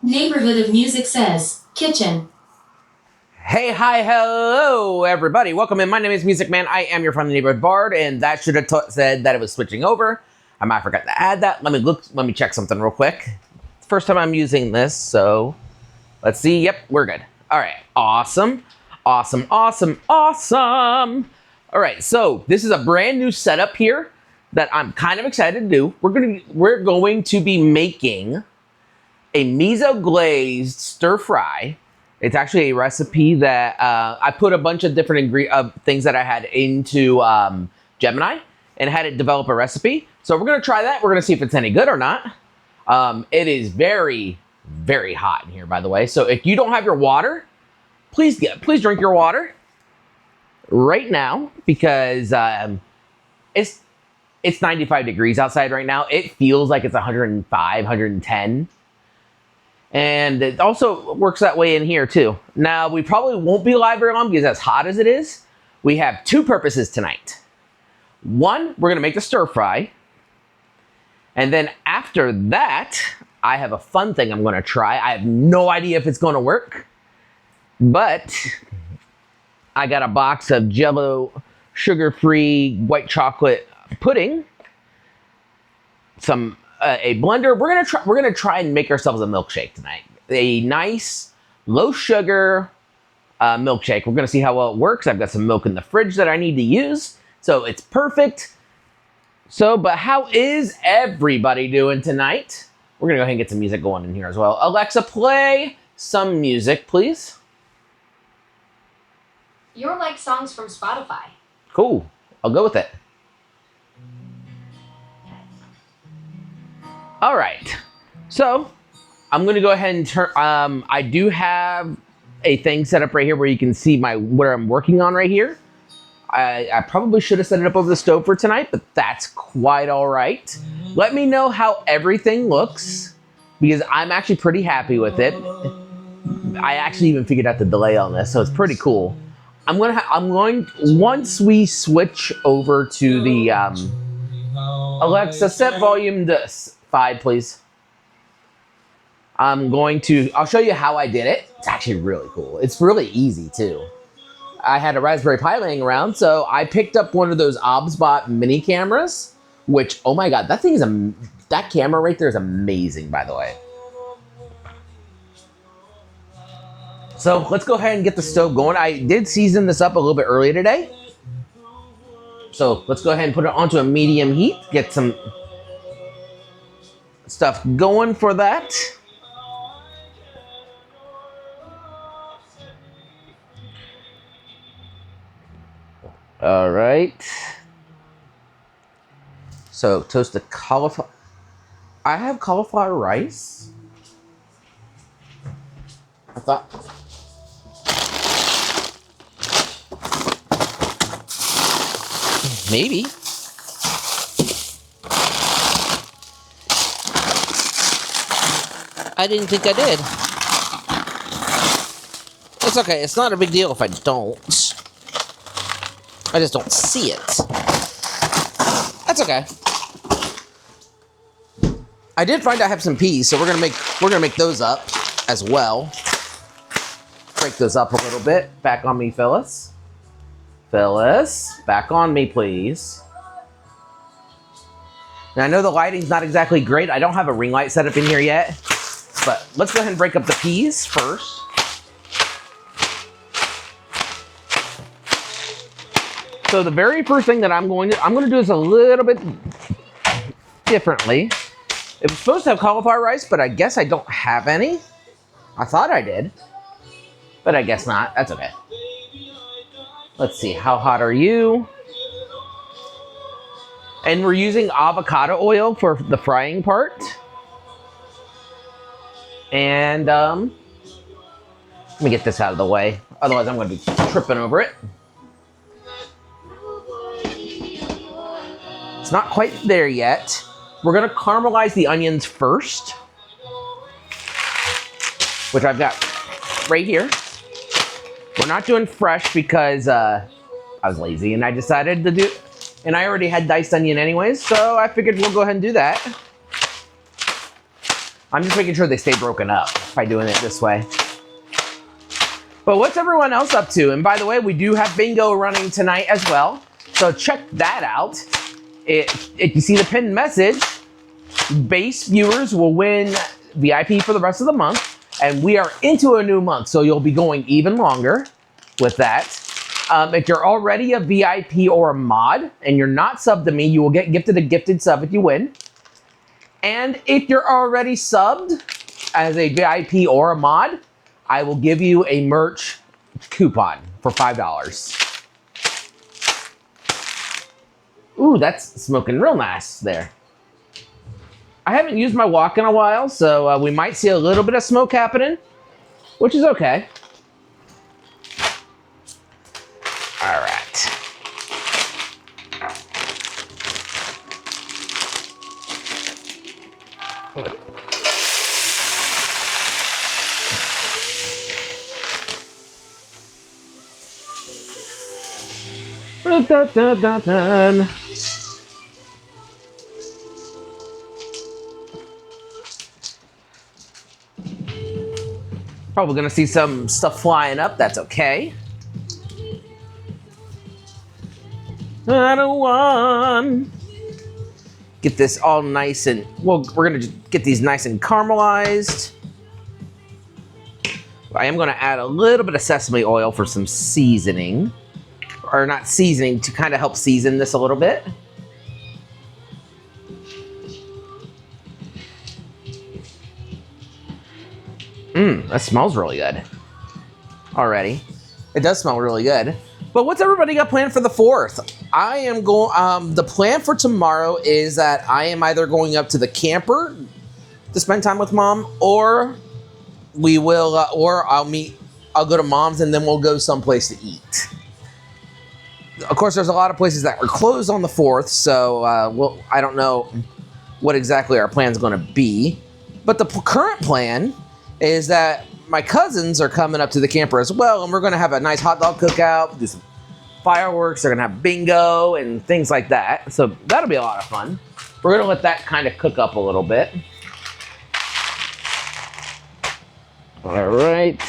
Neighborhood of Music says, kitchen. Hey, hi, hello, everybody. Welcome in. My name is Music Man. I am your friendly neighborhood bard, and that should have said that it was switching over. I might have forgot to add that. Let me check something real quick. It's the first time I'm using this, so let's see. Yep, we're good. All right, awesome. Awesome. All right, so this is a brand new setup here that I'm kind of excited to do. We're going to be making a miso glazed stir fry. It's actually a recipe that I put a bunch of different things that I had into Gemini and had it develop a recipe. So we're gonna try that. We're gonna see if it's any good or not. It is very, very hot in here, by the way. So if you don't have your water, please drink your water right now because it's 95 degrees outside right now. It feels like it's 105, 110. And it also works that way in here too. Now, we probably won't be live very long because as hot as it is, we have two purposes tonight. One, we're gonna make the stir fry. And then after that, I have a fun thing I'm gonna try. I have no idea if it's gonna work, but I got a box of Jell-O sugar-free white chocolate pudding, some a blender. We're gonna try and make ourselves a milkshake tonight. A nice low sugar milkshake. We're gonna see how well it works. I've got some milk in the fridge that I need to use, so it's perfect. So, but how is everybody doing tonight? We're gonna go ahead and get some music going in here as well. Alexa, play some music, please. You're like songs from Spotify. Cool. I'll go with it. All right, so I'm gonna go ahead and turn. I do have a thing set up right here where you can see what I'm working on right here. I probably should have set it up over the stove for tonight, but that's quite all right. Let me know how everything looks because I'm actually pretty happy with it. I actually even figured out the delay on this, so it's pretty cool. I'm going once we switch over to the Alexa, set volume to 5, please. I'll show you how I did it. It's actually really cool. It's really easy too. I had a Raspberry Pi laying around, so I picked up one of those OBSBot mini cameras, which, oh my God, that camera right there is amazing, by the way. So let's go ahead and get the stove going. I did season this up a little bit earlier today. So let's go ahead and put it onto a medium heat, get some stuff going for that. All right. So toast the cauliflower. I have cauliflower rice. I thought. Maybe. I didn't think I did. It's okay. It's not a big deal if I don't. I just don't see it. That's okay. I did find I have some peas, so we're gonna make those up as well. Break those up a little bit. Back on me, Phyllis. Phyllis, back on me, please. Now, I know the lighting's not exactly great. I don't have a ring light set up in here yet. But let's go ahead and break up the peas first. So the very first thing that I'm going to do this a little bit differently. It was supposed to have cauliflower rice, but I guess I don't have any. I thought I did, but I guess not. That's okay. Let's see, how hot are you? And we're using avocado oil for the frying part. And let me get this out of the way. Otherwise, I'm going to be tripping over it. It's not quite there yet. We're going to caramelize the onions first, which I've got right here. We're not doing fresh because I was lazy and I decided to do, and I already had diced onion anyways, so I figured we'll go ahead and do that. I'm just making sure they stay broken up by doing it this way. But what's everyone else up to? And by the way, we do have bingo running tonight as well. So check that out. If you see the pinned message, base viewers will win VIP for the rest of the month. And we are into a new month, so you'll be going even longer with that. If you're already a VIP or a mod and you're not subbed to me, you will get gifted a gifted sub if you win. And if you're already subbed as a VIP or a mod, I will give you a merch coupon for $5. Ooh, that's smoking real nice there. I haven't used my wok in a while, so we might see a little bit of smoke happening, which is okay. All right. Probably gonna see some stuff flying up. That's okay. I don't want. Get this all nice and, well, we're gonna just get these nice and caramelized. I am gonna add a little bit of sesame oil for some seasoning. Or not seasoning, to kind of help season this a little bit. That smells really good already. It does smell really good. But what's everybody got planned for the 4th? I am going, the plan for tomorrow is that I am either going up to the camper to spend time with mom, or we will, or I'll go to mom's and then we'll go someplace to eat. Of course, there's a lot of places that are closed on the 4th, so I don't know what exactly our plan's going to be. But the current plan is that my cousins are coming up to the camper as well, and we're going to have a nice hot dog cookout, do some fireworks. They're going to have bingo and things like that. So that'll be a lot of fun. We're going to let that kind of cook up a little bit. All right.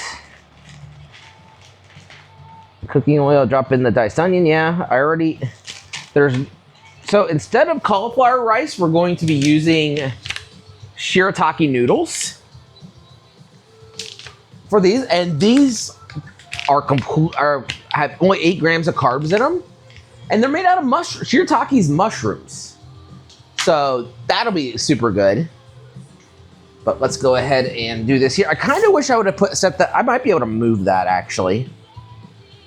Cooking oil, drop in the diced onion. Yeah, I already, so instead of cauliflower rice, we're going to be using shirataki noodles for these, and these have only 8 grams of carbs in them, and they're made out of shirataki's mushrooms, so that'll be super good. But let's go ahead and do this here. I kind of wish I would have set that. I might be able to move that actually,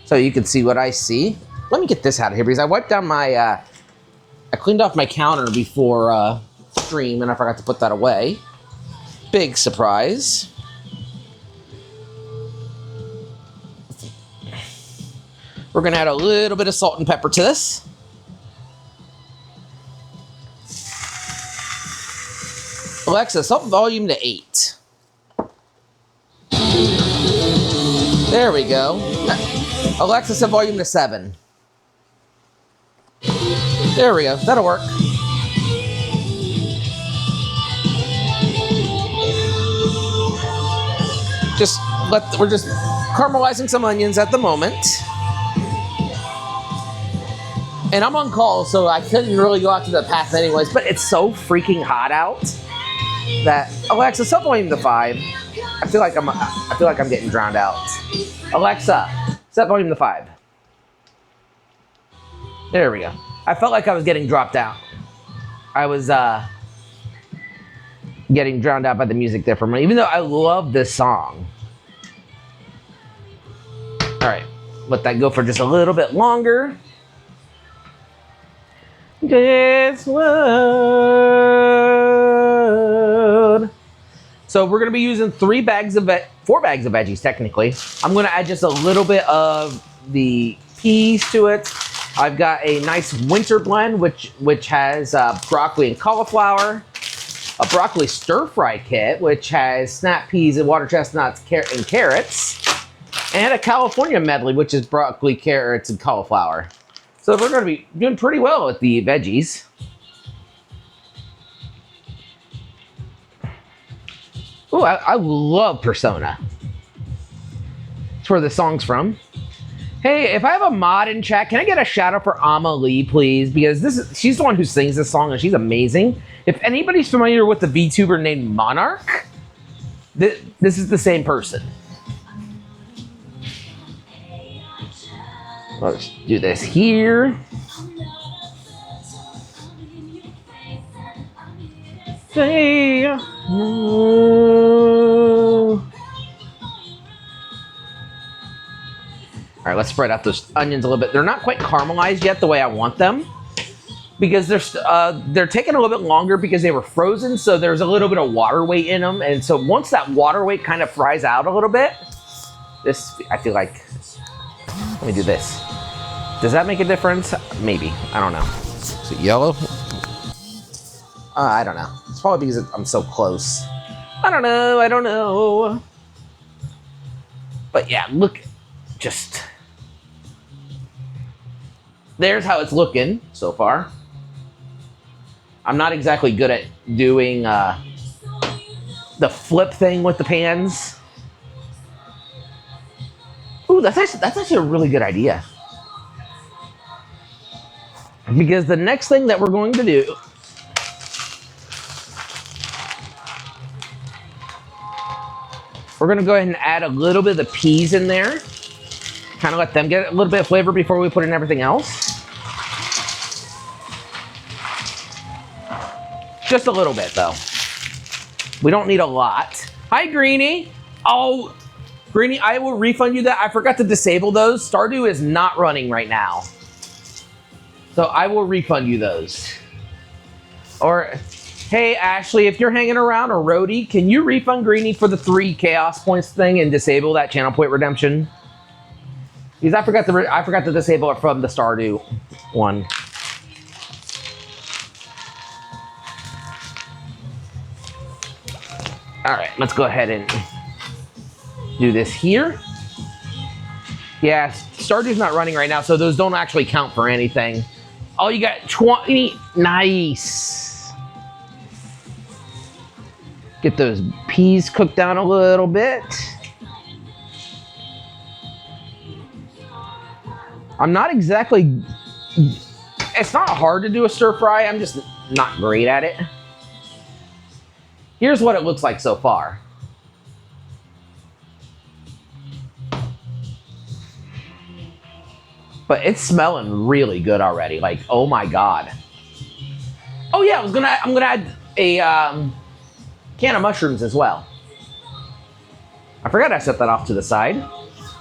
so you can see what I see. Let me get this out of here because I wiped down my, I cleaned off my counter before stream and I forgot to put that away. Big surprise. We're gonna add a little bit of salt and pepper to this. Alexa, set volume to 8. There we go. Alexa, set volume to 7. There we go. That'll work. We're just caramelizing some onions at the moment. And I'm on call, so I couldn't really go out to the path anyways, but it's so freaking hot out that Alexa, set volume to 5. I feel like I'm getting drowned out. Alexa, set volume to 5. There we go. I felt like I was getting dropped out. I was getting drowned out by the music there for a minute, even though I love this song. All right, let that go for just a little bit longer. Guess what? So we're gonna be using 4 bags of veggies technically. I'm gonna add just a little bit of the peas to it. I've got a nice winter blend which has broccoli and cauliflower, a broccoli stir fry kit which has snap peas and water chestnuts and carrots, and a California medley which is broccoli, carrots, and cauliflower. So we're going to be doing pretty well with the veggies. Ooh, I love Persona. That's where the song's from. Hey, if I have a mod in chat, can I get a shout out for Amelie, please? Because she's the one who sings this song and she's amazing. If anybody's familiar with the VTuber named Monarch, this is the same person. Let's do this here. Say no. All right, let's spread out those onions a little bit. They're not quite caramelized yet the way I want them because they're taking a little bit longer because they were frozen, so there's a little bit of water weight in them. And so once that water weight kind of fries out a little bit, I feel like, let me do this. Does that make a difference? Maybe, I don't know. Is it yellow? I don't know. It's probably because I'm so close. I don't know. But yeah, look, there's how it's looking so far. I'm not exactly good at doing the flip thing with the pans. Ooh, that's actually a really good idea. Because the next thing that we're going to do we're going to go ahead and add a little bit of the peas in there. Kind of let them get a little bit of flavor before we put in everything else. Just a little bit, though. We don't need a lot. Hi, Greenie. Oh, Greenie, I will refund you that. I forgot to disable those. Stardew is not running right now. So I will refund you those. Or, hey, Ashley, if you're hanging around, or Rhodey, can you refund Greenie for the 3 chaos points thing and disable that channel point redemption? Because I forgot to disable it from the Stardew one. All right, let's go ahead and do this here. Yeah, Stardew's not running right now, so those don't actually count for anything. Oh, you got 20. Nice. Get those peas cooked down a little bit. I'm not exactly... It's not hard to do a stir fry. I'm just not great at it. Here's what it looks like so far. But it's smelling really good already. Like, oh my god. Oh yeah, I'm gonna add a can of mushrooms as well. I forgot I set that off to the side.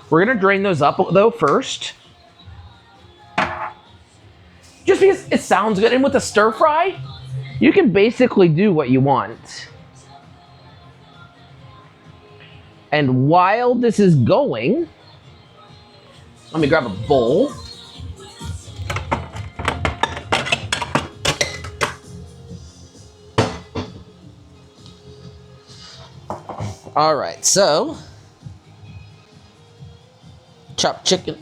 We're gonna drain those up though first. Just because it sounds good, and with the stir fry, you can basically do what you want. And while this is going, let me grab a bowl. All right, so chopped chicken,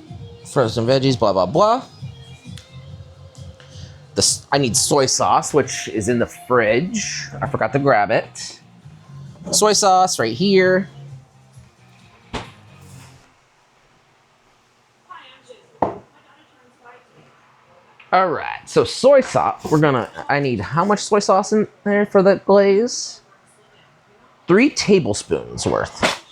frozen veggies, blah, blah, blah. I need soy sauce, which is in the fridge. I forgot to grab it. Soy sauce right here. All right, so soy sauce, I need how much soy sauce in there for the glaze? 3 tablespoons worth.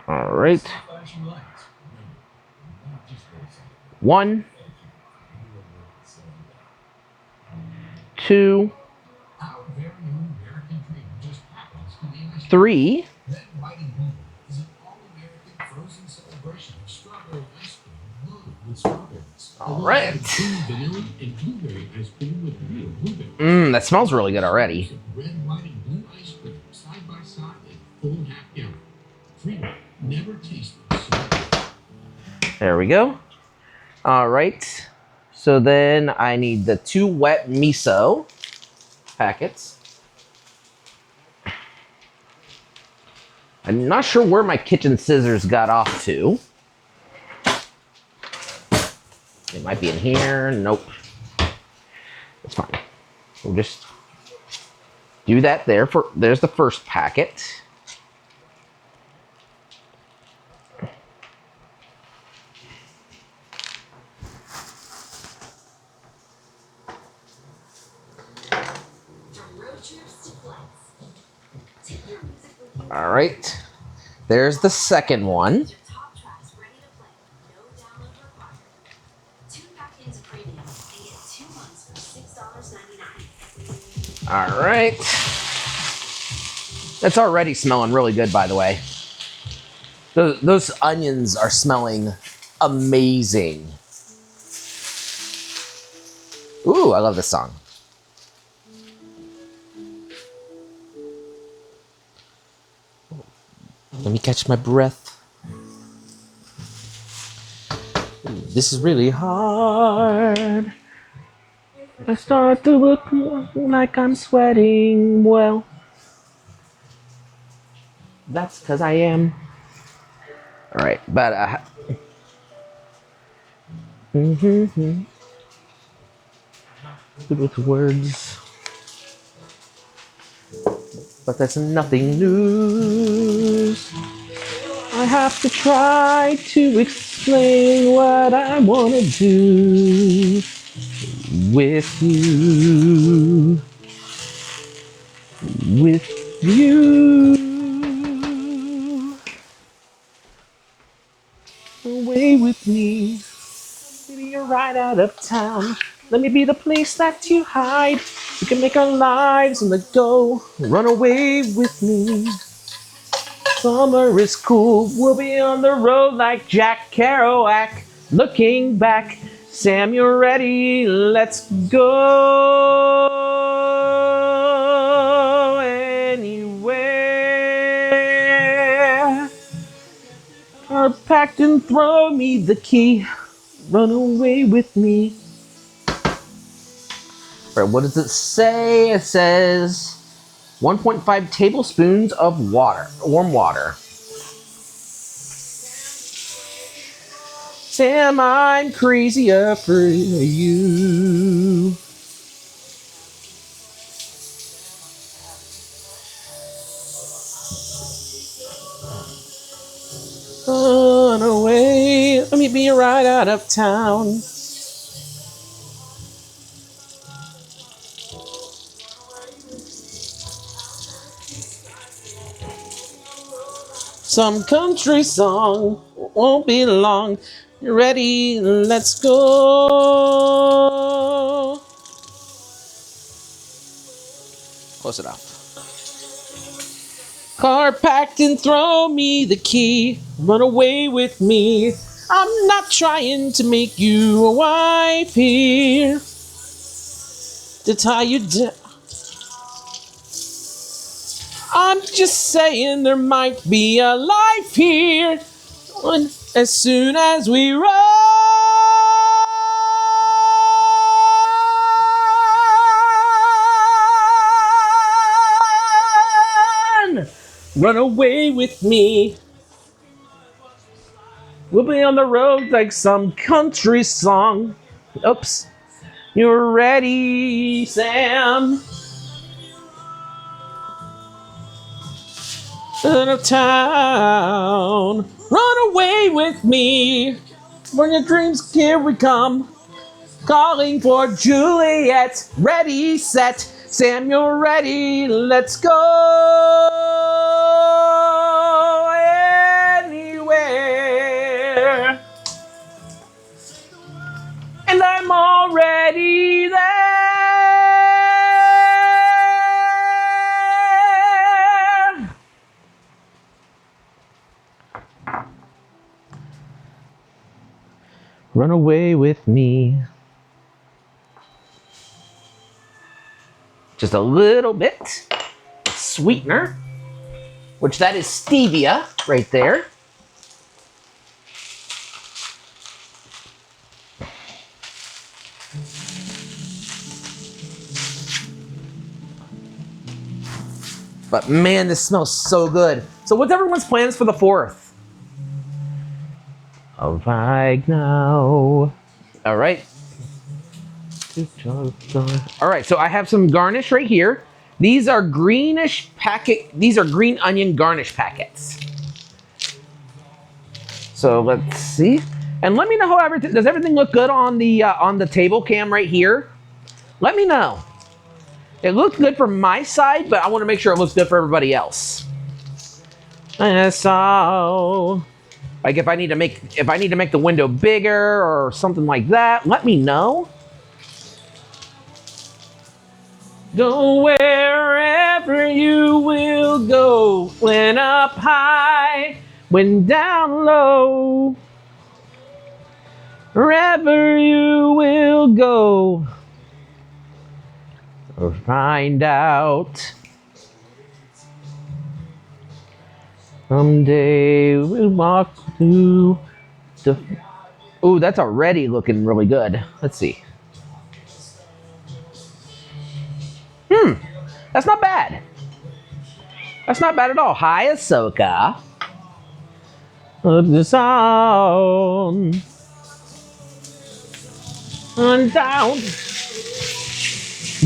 All right. 1, 2, 3. All right. That smells really good already. There we go. All right. So then I need the 2 wet miso packets. I'm not sure where my kitchen scissors got off to. Might be in here. Nope. It's fine. We'll just do that there. There's the first packet. All right. There's the second one. All right. That's already smelling really good, by the way. Those onions are smelling amazing. Ooh, I love this song. Let me catch my breath. This is really hard. I start to look like I'm sweating. Well, that's because I am. All right, but good with words, but that's nothing new. I have to try to explain what I want to do with you. With you. Away with me. Maybe you're right out of town. Let me be the place that you hide. We can make our lives on the go. Run away with me. Summer is cool. We'll be on the road like Jack Kerouac. Looking back, Sam, you're ready. Let's go anywhere. Are packed and throw me the key. Run away with me. All right, what does it say? It says 1.5 tablespoons of water, warm water. Sam, I'm crazier for you. Run away, let me be right out of town. Some country song, won't be long. You ready? Let's go. Close it off. Car packed and throw me the key. Run away with me. I'm not trying to make you a wife here. To tie you down. I'm just saying there might be a life here. As soon as we run. Run away with me. We'll be on the road like some country song. Oops. You're ready, Sam. Out of town. Run away with me. When your dreams, here we come. Calling for Juliet. Ready, set. Sam, you're ready. Let's go anywhere. And I'm already there. Run away with me. Just a little bit of sweetener, which that is stevia right there. But man, this smells so good. So what's everyone's plans for the 4th? Of right now. All right. All right, so I have some garnish right here. These are greenish packet. These are green onion garnish packets. So let's see, and let me know how everything does. Everything look good on the table cam right here? Let me know. It looks good from my side, but I want to make sure it looks good for everybody else. So, like if I need to make the window bigger or something like that, let me know. Go wherever you will go, when up high, when down low. Wherever you will go, or find out. Someday we'll walk through the... Ooh, that's already looking really good. Let's see. That's not bad. That's not bad at all. Hi, Ahsoka. Of the song. And down.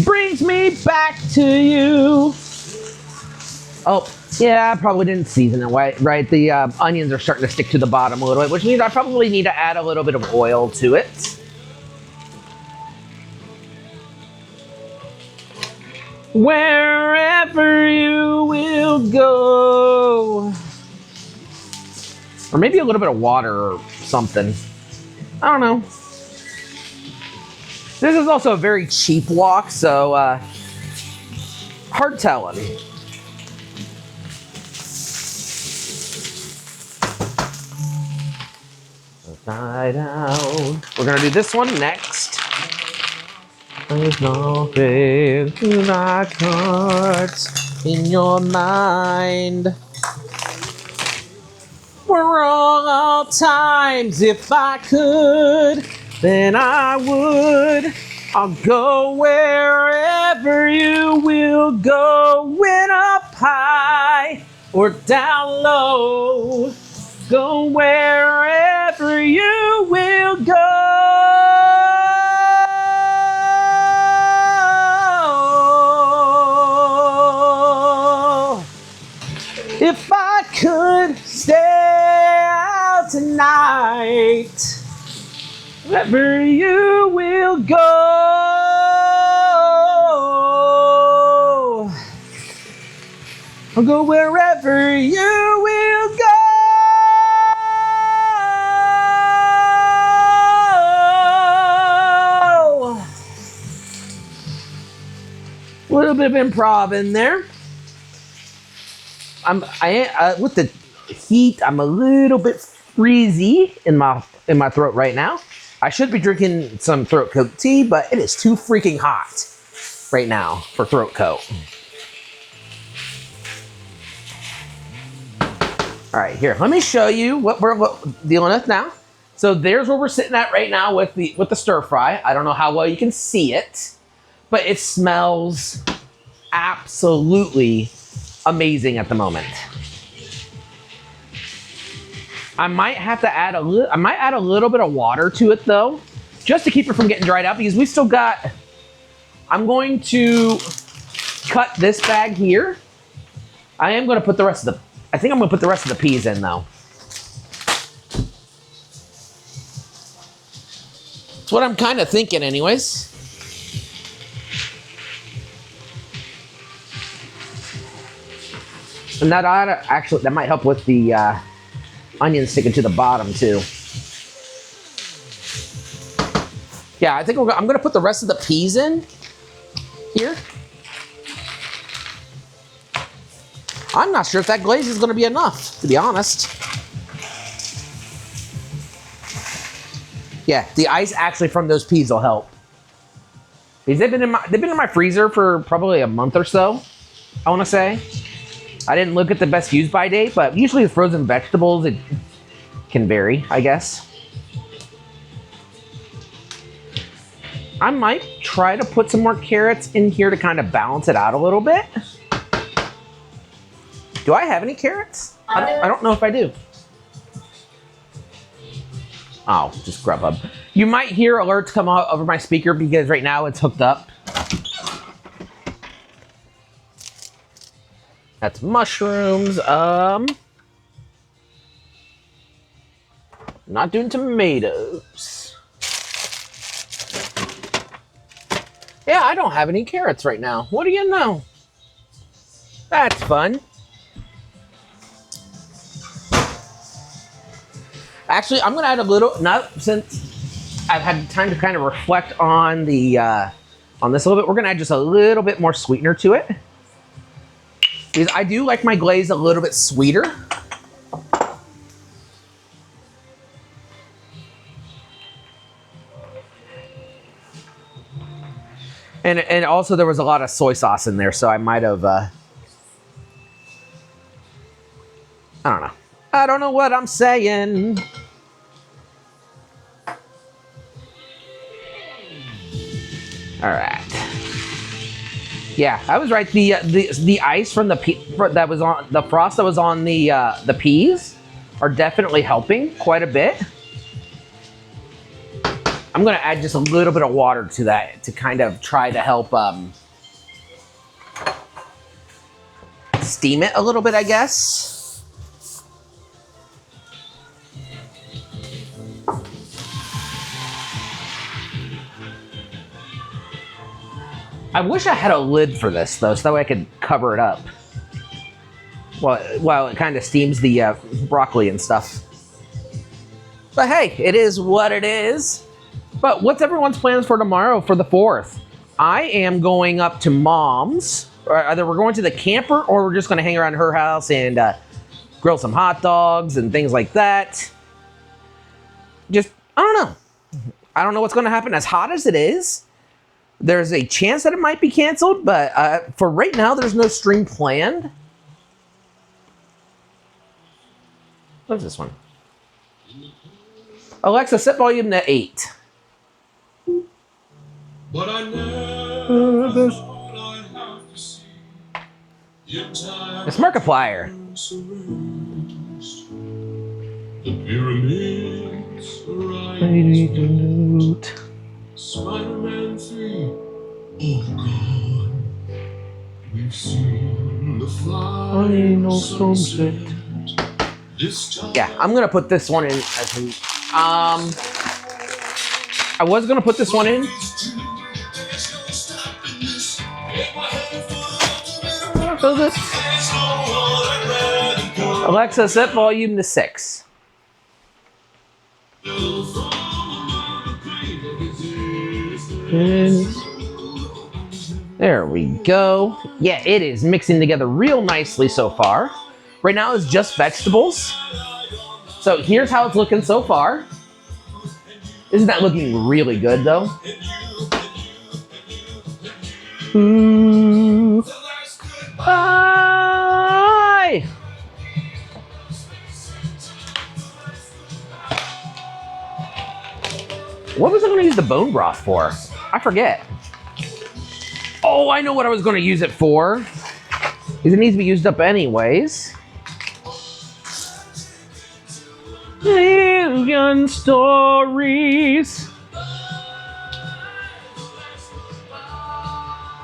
Brings me back to you. Oh, yeah, I probably didn't season it right. The onions are starting to stick to the bottom a little bit, which means I probably need to add a little bit of oil to it. Wherever you will go. Or maybe a little bit of water or something. I don't know. This is also a very cheap wok, so hard telling. Upside down. We're gonna do this one next. There's no faith in our hearts, in your mind. For all times, if I could, then I would. I'll go wherever you will go, when up high or down low. Go wherever you will go. If I could stay out tonight, wherever you will go, I'll go wherever you will go. A little bit of improv in there. With the heat, I'm a little bit freezy in my throat right now. I should be drinking some throat coat tea, but it is too freaking hot right now for throat coat. All right, here, let me show you what we're dealing with now. So there's where we're sitting at right now with the stir fry. I don't know how well you can see it, but it smells absolutely amazing at the moment. I might have to add a little bit of water to it though, just to keep it from getting dried out, because we still got, I'm going to cut this bag here. I think I'm going to put the rest of the peas in though. That's what I'm kind of thinking anyways. And that might help with the onions sticking to the bottom too. Yeah, I think I'm gonna put the rest of the peas in here. I'm not sure if that glaze is gonna be enough, to be honest. Yeah, the ice actually from those peas will help. Because they've been in my freezer for probably a month or so, I wanna say. I didn't look at the best use by date, but usually with frozen vegetables, it can vary, I guess. I might try to put some more carrots in here to kind of balance it out a little bit. Do I have any carrots? I don't know if I do. Oh, just Grubhub. You might hear alerts come out over my speaker because right now it's hooked up. That's mushrooms. Not doing tomatoes. Yeah, I don't have any carrots right now. What do you know? That's fun. Actually, I'm gonna add a little. Not since I've had time to kind of reflect on the on this a little bit. We're gonna add just a little bit more sweetener to it because I do like my glaze a little bit sweeter. And also there was a lot of soy sauce in there, so I might have. I don't know. I don't know what I'm saying. All right. Yeah, I was right. The ice from that was on the frost that was on the peas are definitely helping quite a bit. I'm gonna add just a little bit of water to that to kind of try to help steam it a little bit, I guess. I wish I had a lid for this, though, so that way I could cover it up while it kind of steams the broccoli and stuff. But hey, it is what it is. But what's everyone's plans for tomorrow for the 4th? I am going up to Mom's. Either we're going to the camper or we're just going to hang around her house and grill some hot dogs and things like that. Just, I don't know. I don't know what's going to happen. As hot as it is, there's a chance that it might be canceled, but for right now, there's no stream planned. What's this one? Alexa, set volume to 8. But I never thought I'd have to see It's Markiplier. the pyramids right. Spider-Man 3. Oh God, we've seen the final sunset. Yeah, I'm gonna put this one in as I was gonna put this one in. Alexa, set volume to 6. There we go. Yeah, it is mixing together real nicely so far. Right now it's just vegetables. So here's how it's looking so far. Isn't that looking really good though? Ooh. Bye. What was I going to use the bone broth for? I forget. Oh, I know what I was going to use it for. Because it needs to be used up anyways. Million stories.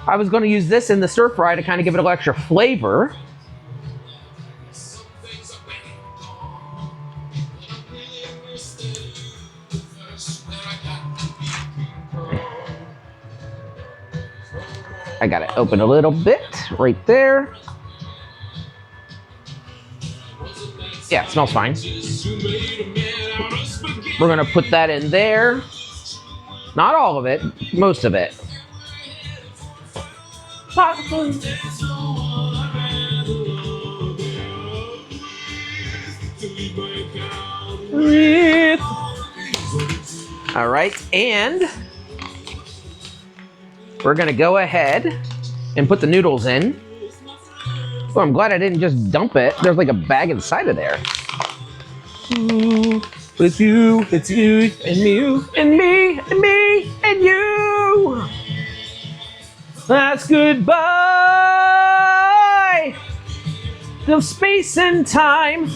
I was going to use this in the stir fry to kind of give it a little extra flavor. I got it open a little bit right there. Yeah, it smells fine. We're gonna put that in there. Not all of it, most of it. All right, and we're gonna go ahead and put the noodles in. Oh, I'm glad I didn't just dump it. There's like a bag inside of there. It's you, and you, and me, and me, and you. That's goodbye to space and time.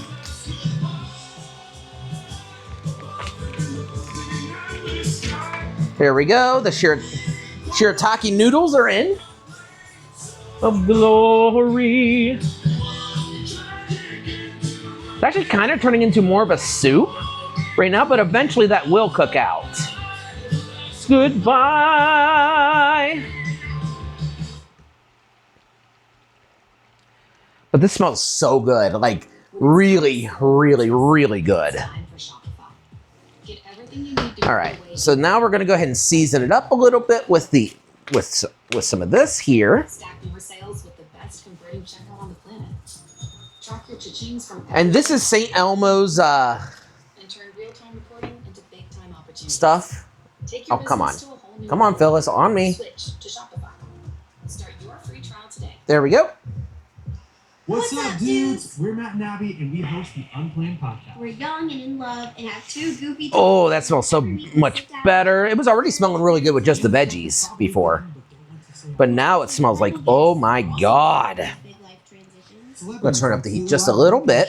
Here we go. The shirataki noodles are in. Of glory. It's actually kind of turning into more of a soup right now, but eventually that will cook out. Goodbye. But this smells so good. Like, really, really, really good. All right, so now we're gonna go ahead and season it up a little bit with some of this here. Stack more sales with the best converting checkout on the planet. Track your cha-chings from And this is St. Elmo's and turn real-time reporting into big-time opportunities. stuff. Take your Oh, come on. business to a whole new Come on, level. Phyllis, on me. Switch to Shopify. Start your free trial today. There we go. What's up, dudes? We're Matt and Abby, and we host the Unplanned Podcast. We're young and in love and have two goofy. Oh, that smells so much better. It was already smelling really good with just the veggies before. But now it smells like, oh my God. Big life transitions. Let's turn up the heat just a little bit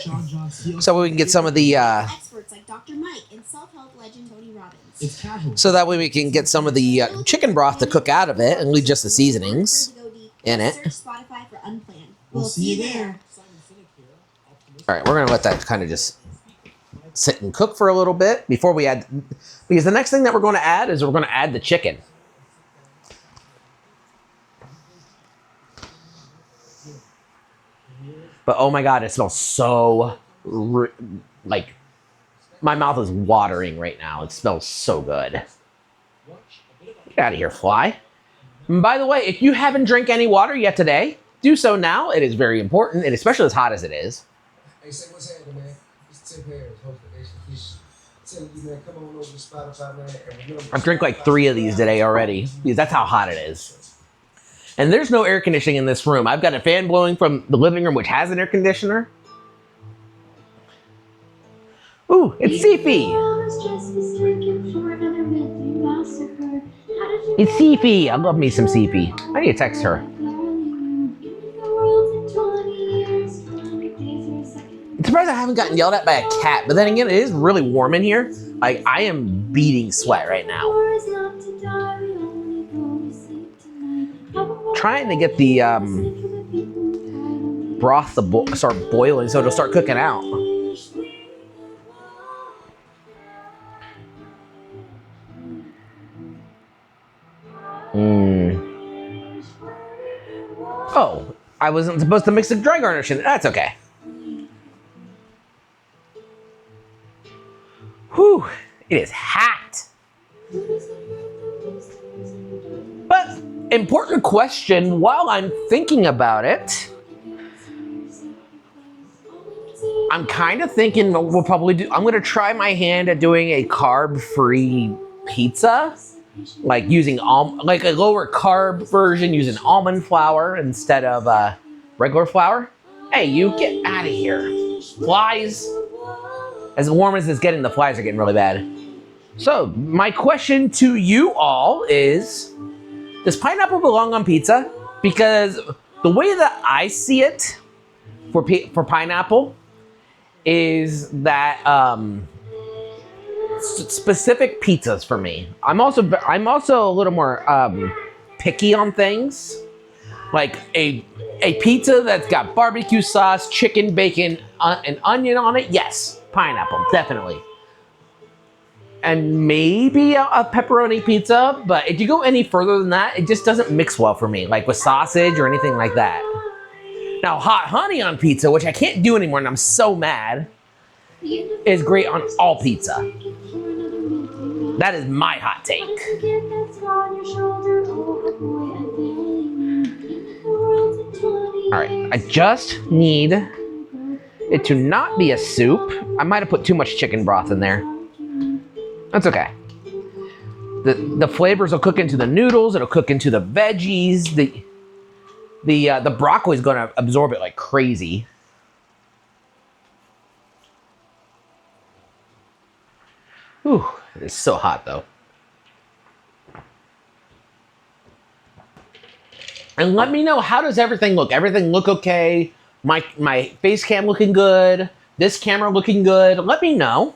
so we can get some of the, Experts like Dr. Mike and self-help legend Tony Robbins. It's casual. so that way we can get some of the chicken broth to cook out of it and leave just the seasonings in it. Search Spotify for Unplanned. We'll see you there. All right, we're gonna let that kind of just sit and cook for a little bit before we add, because the next thing that we're going to add is we're going to add the chicken. But oh my God, it smells so, like, my mouth is watering right now. It smells so good. Get out of here, fly. And by the way, if you haven't drank any water yet today, do so now. It is very important, and especially as hot as it is. Hey, say what's happening, man? It's Tim Harris, host of Asian Fish. Telling you, man, come on over to Spotify, man. And remember, I've drank like 3 of these today already, because that's how hot it is. And there's no air conditioning in this room. I've got a fan blowing from the living room, which has an air conditioner. Ooh, it's Sifi. It's Sifi. I love me some Sifi. I need to text her. I'm surprised I haven't gotten yelled at by a cat, but then again, it is really warm in here. Like, I am beating sweat right now. Trying to get the broth to start boiling so it'll start cooking out. Oh, I wasn't supposed to mix the dry garnish in it. That's okay. Whew, it is hot. But important question while I'm thinking about it. I'm kind of thinking we'll probably do, I'm going to try my hand at doing a carb-free pizza. Like using like a lower carb version using almond flour instead of regular flour. Hey, you get out of here. Flies. As warm as it's getting, the flies are getting really bad. So, my question to you all is, does pineapple belong on pizza? Because the way that I see it for pineapple is that specific pizzas for me. I'm also a little more picky on things. Like a pizza that's got barbecue sauce, chicken, bacon, and onion on it. Yes, pineapple, definitely. And maybe a pepperoni pizza, but if you go any further than that, it just doesn't mix well for me, like with sausage or anything like that. Now, hot honey on pizza, which I can't do anymore, and I'm so mad, is great on all pizza. That is my hot take. All right, I just need it to not be a soup. I might have put too much chicken broth in there. That's okay. The flavors will cook into the noodles. It'll cook into the veggies. The broccoli is going to absorb it like crazy. Whew, it's so hot though. And let me know, how does everything look? Everything look okay? My face cam looking good? This camera looking good? Let me know.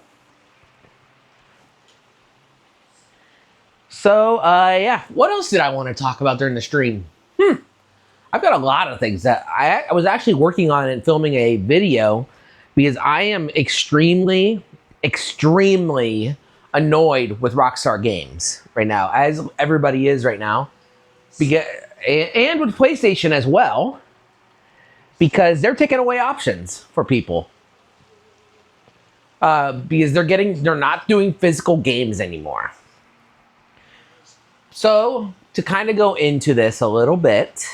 So, yeah. What else did I want to talk about during the stream? I've got a lot of things that I was actually working on and filming a video because I am extremely, extremely annoyed with Rockstar Games right now, as everybody is right now, because, and with PlayStation as well, because they're taking away options for people. Because they're not doing physical games anymore. So, to kind of go into this a little bit,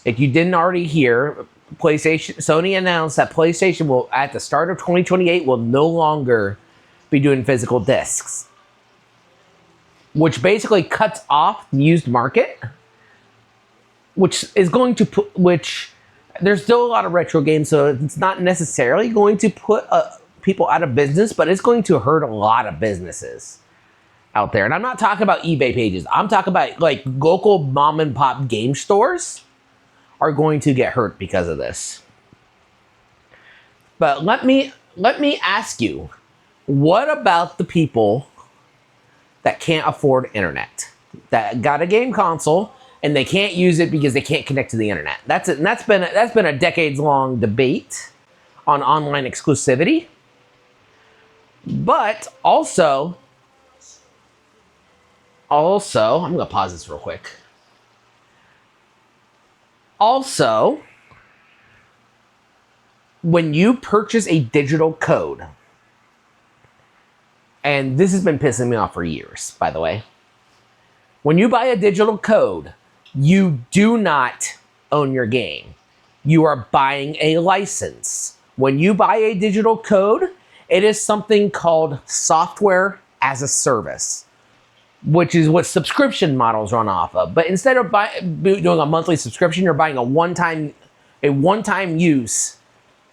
if you didn't already hear, Sony announced that PlayStation will, at the start of 2028, will no longer be doing physical discs, which basically cuts off the used market, which there's still a lot of retro games, so it's not necessarily going to put people out of business, but it's going to hurt a lot of businesses out there. And I'm not talking about eBay pages. I'm talking about like local mom and pop game stores are going to get hurt because of this. But let me ask you, what about the people that can't afford internet, that got a game console and they can't use it because they can't connect to the internet? That's been a decades-long debate on online exclusivity. But also, I'm gonna pause this real quick. Also, when you purchase a digital code, and this has been pissing me off for years, by the way. When you buy a digital code, you do not own your game. You are buying a license. When you buy a digital code, it is something called software as a service, which is what subscription models run off of. But instead of doing a monthly subscription, you're buying a one-time use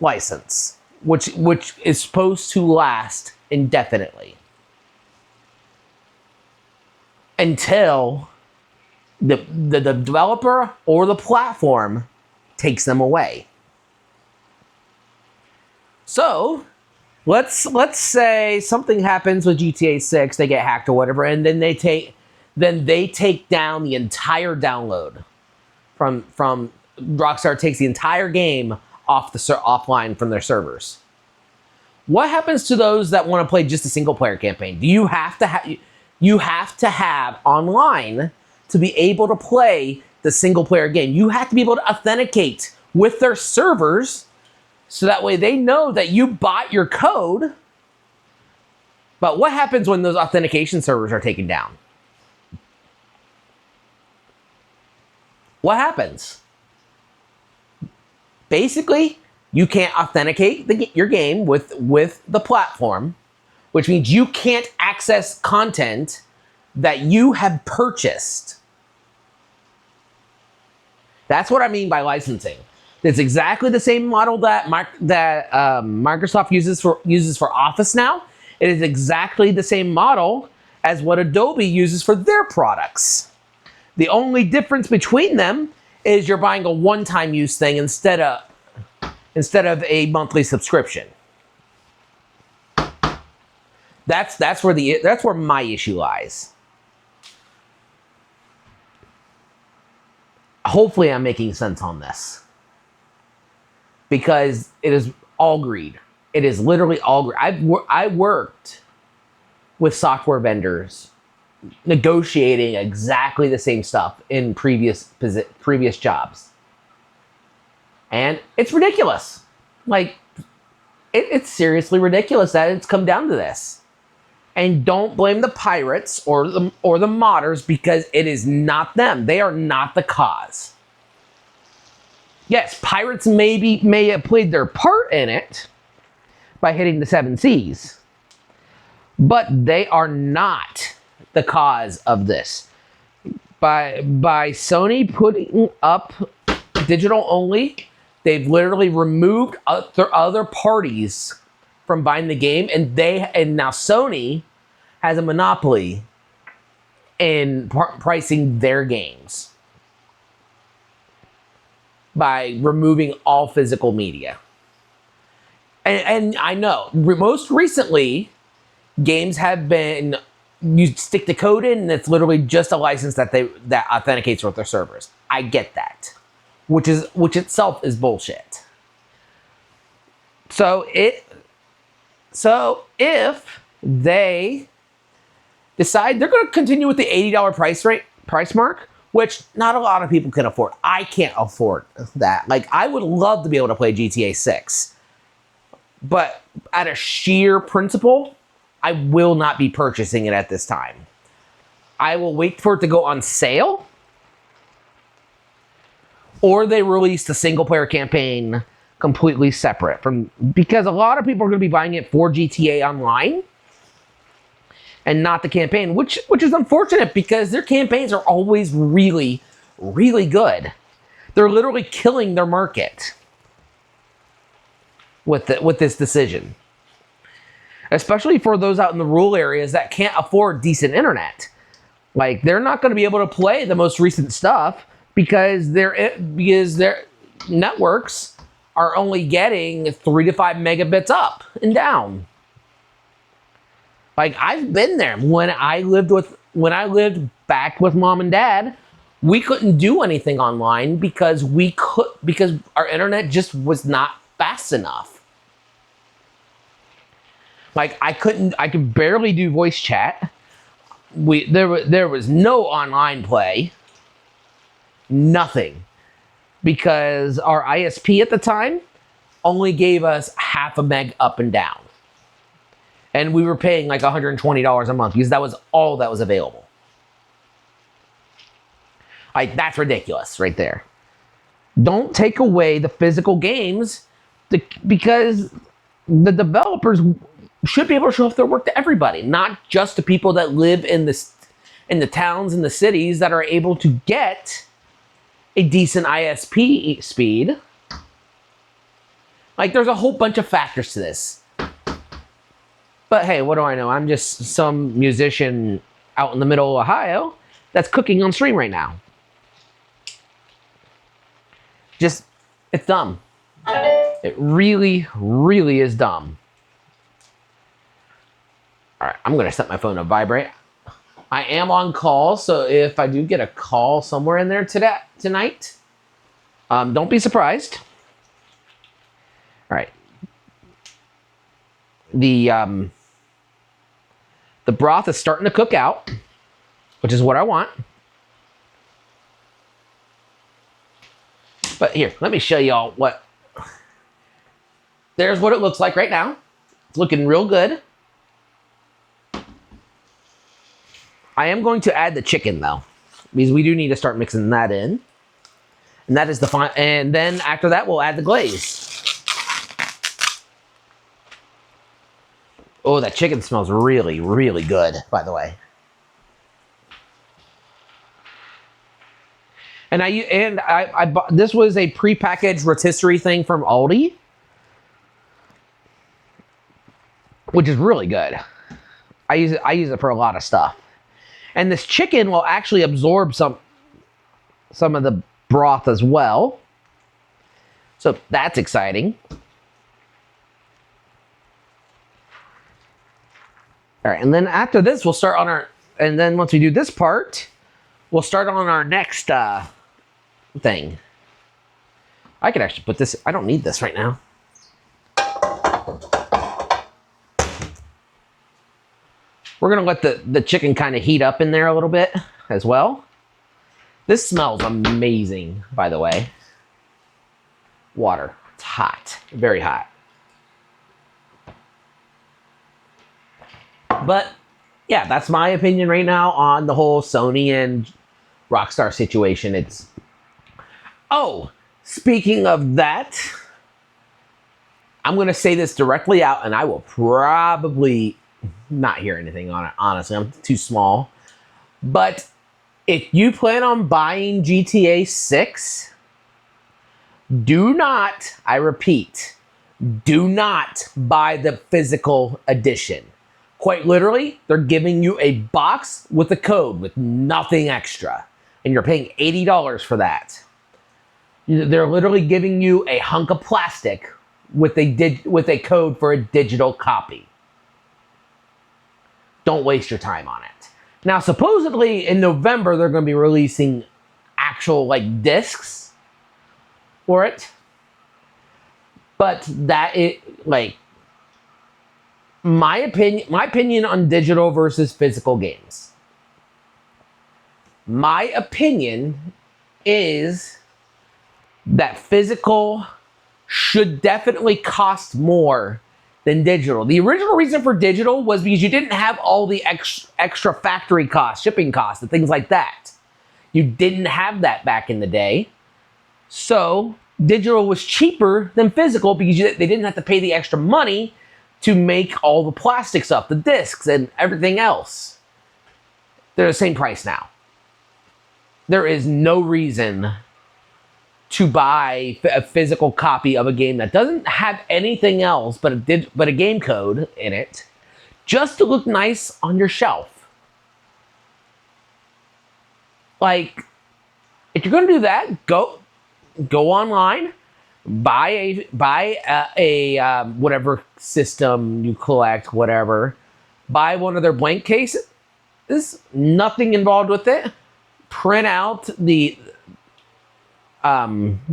license, which is supposed to last indefinitely until the developer or the platform takes them away. So let's say something happens with GTA 6, they get hacked or whatever, and then they take down the entire download from Rockstar takes the entire game offline from their servers. What happens to those that want to play just a single player campaign? Do you have to have online to be able to play the single player game? You have to be able to authenticate with their servers so that way they know that you bought your code. But what happens when those authentication servers are taken down? What happens? Basically, you can't authenticate your game with the platform, which means you can't access content that you have purchased. That's what I mean by licensing. It's exactly the same model that Microsoft uses for Office now. It is exactly the same model as what Adobe uses for their products. The only difference between them is you're buying a one-time use thing instead of a monthly subscription. That's where my issue lies. Hopefully I'm making sense on this, because it is all greed. It is literally all greed. I worked with software vendors negotiating exactly the same stuff in previous jobs. And it's ridiculous. Like, it's seriously ridiculous that it's come down to this. And don't blame the pirates or the modders, because it is not them. They are not the cause. Yes, pirates may have played their part in it by hitting the 7 seas, but they are not the cause of this. By Sony putting up digital only, they've literally removed other parties from buying the game, and now Sony has a monopoly in pricing their games by removing all physical media. And I know most recently games have been you stick the code in, and it's literally just a license that authenticates with their servers. I get that, which itself is bullshit. So if they decide they're going to continue with the $80 price mark, which not a lot of people can afford. I can't afford that. Like, I would love to be able to play GTA 6, but at a sheer principle, I will not be purchasing it at this time. I will wait for it to go on sale, or they release the single player campaign completely separate from, because a lot of people are going to be buying it for GTA Online and not the campaign, which is unfortunate because their campaigns are always really, really good. They're literally killing their market with this decision, especially for those out in the rural areas that can't afford decent internet. Like, they're not going to be able to play the most recent stuff because their networks are only getting 3 to 5 megabits up and down. Like, I've been there. When I lived back with mom and dad, we couldn't do anything online because our internet just was not fast enough. Like, I could barely do voice chat. There was no online play. Nothing. Because our ISP at the time only gave us half a meg up and down. And we were paying like $120 a month because that was all that was available. Like, that's ridiculous right there. Don't take away the physical games because the developers should be able to show off their work to everybody, not just to people that live in the towns and the cities that are able to get a decent ISP speed. Like, there's a whole bunch of factors to this. But hey, what do I know? I'm just some musician out in the middle of Ohio that's cooking on stream right now. Just, it's dumb. It really, really is dumb. All right, I'm going to set my phone to vibrate. I am on call, so if I do get a call somewhere in there tonight, don't be surprised. All right. The broth is starting to cook out, which is what I want. But here, let me show y'all what. There's what it looks like right now. It's looking real good. I am going to add the chicken though, because we do need to start mixing that in. And that is the fine. And then after that, we'll add the glaze. Oh, that chicken smells really, really good, by the way. And I bought, this was a prepackaged rotisserie thing from Aldi, which is really good. I use it for a lot of stuff. And this chicken will actually absorb some of the broth as well. So that's exciting. All right, and then after this, we'll start on our, and then once we do this part, we'll start on our next thing. I could actually put this, I don't need this right now. We're gonna let the chicken kind of heat up in there a little bit as well. This smells amazing, by the way. Water, it's hot, very hot. But yeah, that's my opinion right now on the whole Sony and Rockstar situation. It's, oh, speaking of that, I'm going to say this directly out, and I will probably not hear anything on it, honestly. I'm too small. But if you plan on buying GTA 6, do not, I repeat, do not buy the physical edition. Quite literally, they're giving you a box with a code with nothing extra. And you're paying $80 for that. They're literally giving you a hunk of plastic with a code for a digital copy. don't waste your time on it. Now, supposedly in November, they're going to be releasing actual like discs for it. But my opinion on digital versus physical games. My opinion is that physical should definitely cost more than digital. The original reason for digital was because you didn't have all the extra factory costs, shipping costs, and things like that. You didn't have that back in the day. So digital was cheaper than physical because they didn't have to pay the extra money to make all the plastic stuff, the discs and everything else. They're the same price now. There is no reason to buy a physical copy of a game that doesn't have anything else but a game code in it, just to look nice on your shelf. Like, if you're going to do that, go online, buy a whatever system you collect, whatever. Buy one of their blank cases. There's nothing involved with it. Print out the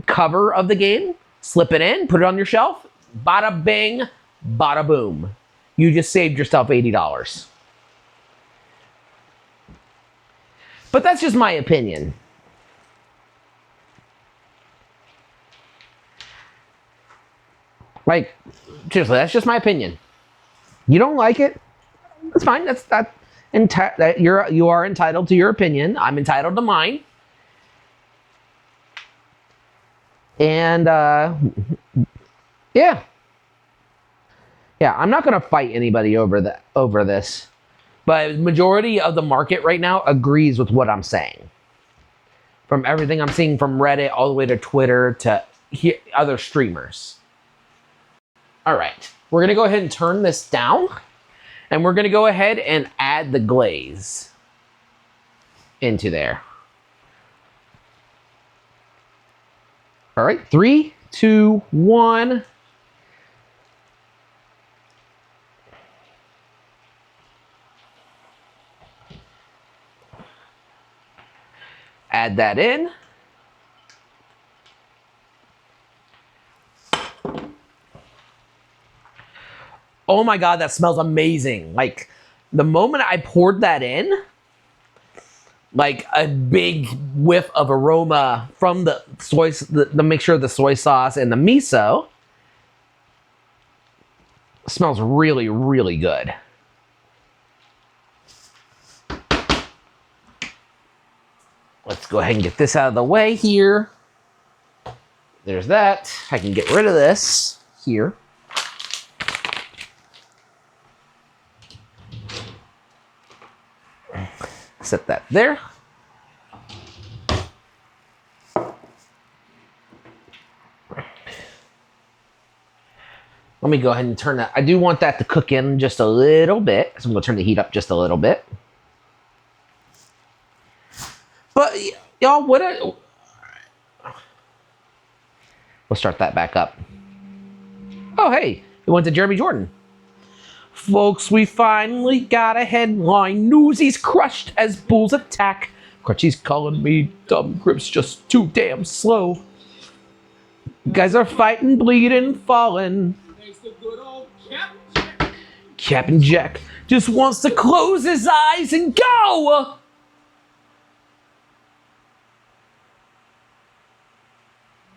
cover of the game, slip it in, put it on your shelf. Bada bing, bada boom. You just saved yourself $80. But that's just my opinion. Like, seriously, that's just my opinion. You don't like it? That's fine. You are entitled to your opinion. I'm entitled to mine. And yeah, I'm not gonna fight anybody over this, but majority of the market right now agrees with what I'm saying. From everything I'm seeing from Reddit all the way to Twitter to other streamers. All right, we're gonna go ahead and turn this down, and we're gonna go ahead and add the glaze into there. All right, 3, 2, 1. Add that in. Oh my God, that smells amazing. Like, the moment I poured that in, like a big whiff of aroma from the the mixture of the soy sauce and the miso. Smells really, really good. Let's go ahead and get this out of the way here. There's that. I can get rid of this here. Set that there. Let me go ahead and turn that. I do want that to cook in just a little bit, so I'm going to turn the heat up just a little bit. But y'all, we'll start that back up. Oh, hey, it went to Jeremy Jordan. Folks, we finally got a headline. Newsies crushed as Bulls attack. Crutchy's calling me dumb. Grip's just too damn slow. You guys are fighting, bleeding, falling. Thanks to good old Captain Jack. Captain Jack just wants to close his eyes and go.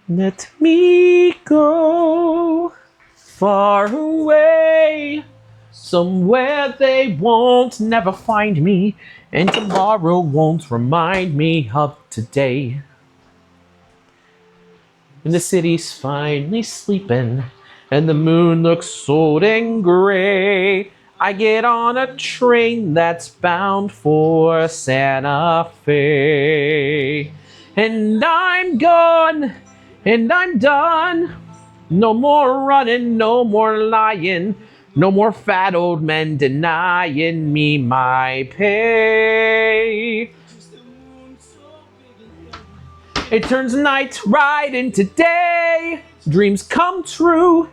Let me go far away. Somewhere they won't never find me, and tomorrow won't remind me of today. When the city's finally sleeping, and the moon looks old and gray, I get on a train that's bound for Santa Fe. And I'm gone, and I'm done. No more running, no more lying. No more fat old men denying me my pay. It turns night right into day. Dreams come true.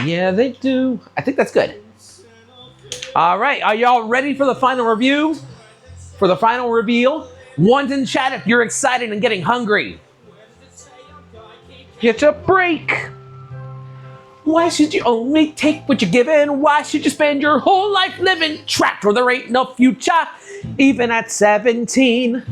Yeah, they do. I think that's good. All right, are y'all ready for the final review? For the final reveal? Ones in chat if you're excited and getting hungry. Get a break. Why should you only take what you're given? Why should you spend your whole life living trapped where there ain't no future? Even at 17,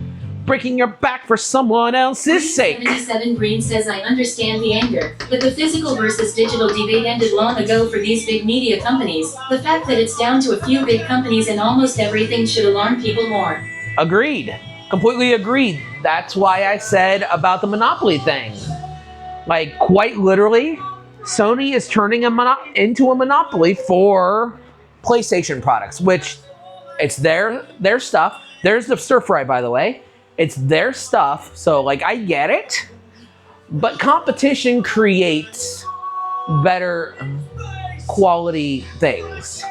breaking your back for someone else's sake. 77 Green says, I understand the anger, but the physical versus digital debate ended long ago for these big media companies. The fact that it's down to a few big companies and almost everything should alarm people more. Agreed. Completely agreed. That's why I said about the monopoly thing. Like, quite literally, Sony is turning into a monopoly for PlayStation products, which it's their stuff. There's the stir fry, by the way. It's their stuff, so like I get it. But competition creates better quality things.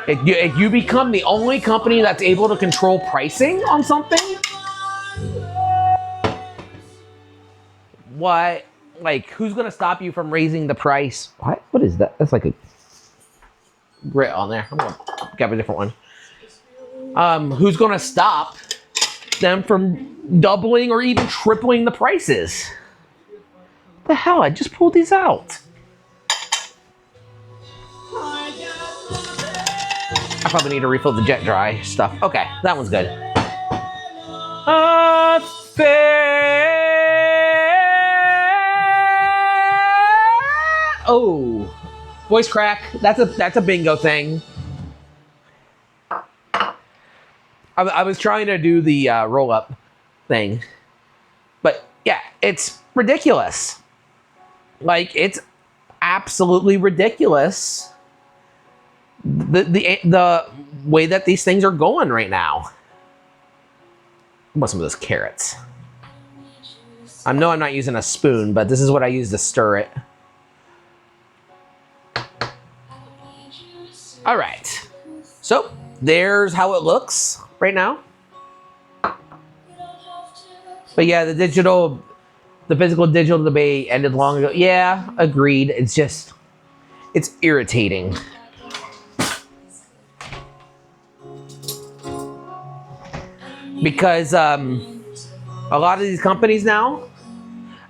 If you become the only company that's able to control pricing on something, what? Like, who's gonna stop you from raising the price? What is that? That's like a grit on there. I'm gonna grab a different one. Who's gonna stop them from doubling or even tripling the prices? What the hell? I just pulled these out. I probably need to refill the jet dry stuff. Okay, that one's good. Oh, voice crack. That's a bingo thing. I was trying to do the roll up thing, but yeah, it's ridiculous. Like, it's absolutely ridiculous. The way that these things are going right now. I want some of those carrots. I know I'm not using a spoon, but this is what I use to stir it. All right, so there's how it looks right now. But yeah, the physical digital debate ended long ago. Yeah, agreed. It's irritating. Because a lot of these companies now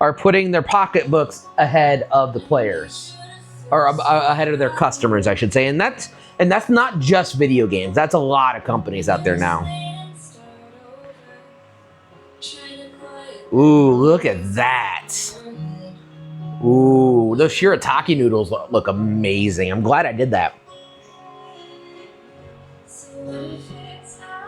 are putting their pocketbooks ahead of the players, or ahead of their customers, I should say. And that's not just video games. That's a lot of companies out there now. Ooh, look at that. Ooh, those shirataki noodles look amazing. I'm glad I did that.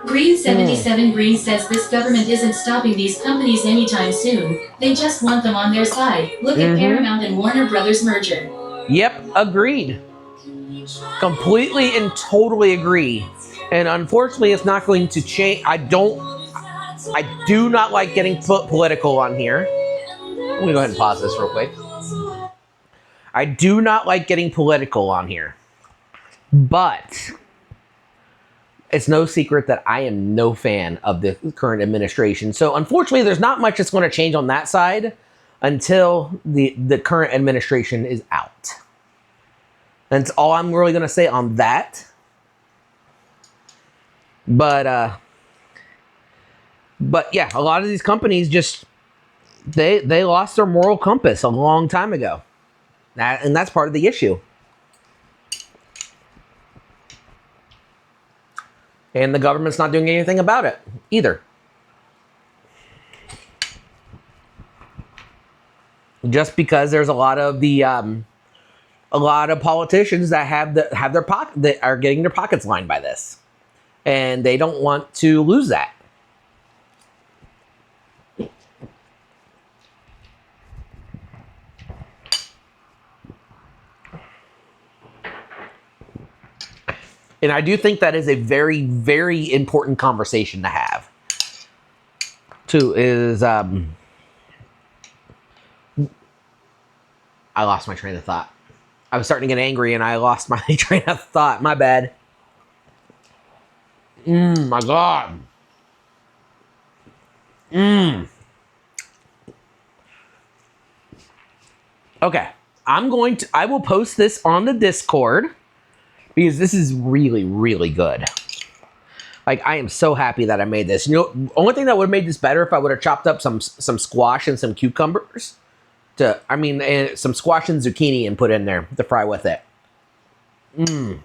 Green 77 Green says this government isn't stopping these companies anytime soon. They just want them on their side. Look at Paramount and Warner Brothers merger. Yep, agreed. Completely and totally agree. And unfortunately, it's not going to change. I do not like getting political on here. Let me go ahead and pause this real quick. I do not like getting political on here. But it's no secret that I am no fan of the current administration. So unfortunately, there's not much that's going to change on that side until the current administration is out. That's all I'm really going to say on that. But yeah, a lot of these companies just they lost their moral compass a long time ago. And that's part of the issue. And the government's not doing anything about it either. Just because there's a lot of politicians that that are getting their pockets lined by this, and they don't want to lose that. And I do think that is a very, very important conversation to have. Too is I lost my train of thought. I was starting to get angry and I lost my train of thought. My bad. My God. Okay. I will post this on the Discord. because this is really, really good. Like, I am so happy that I made this. You know, only thing that would have made this better if I would have chopped up some squash and some cucumbers. And some squash and zucchini and put in there to fry with it. Mmm.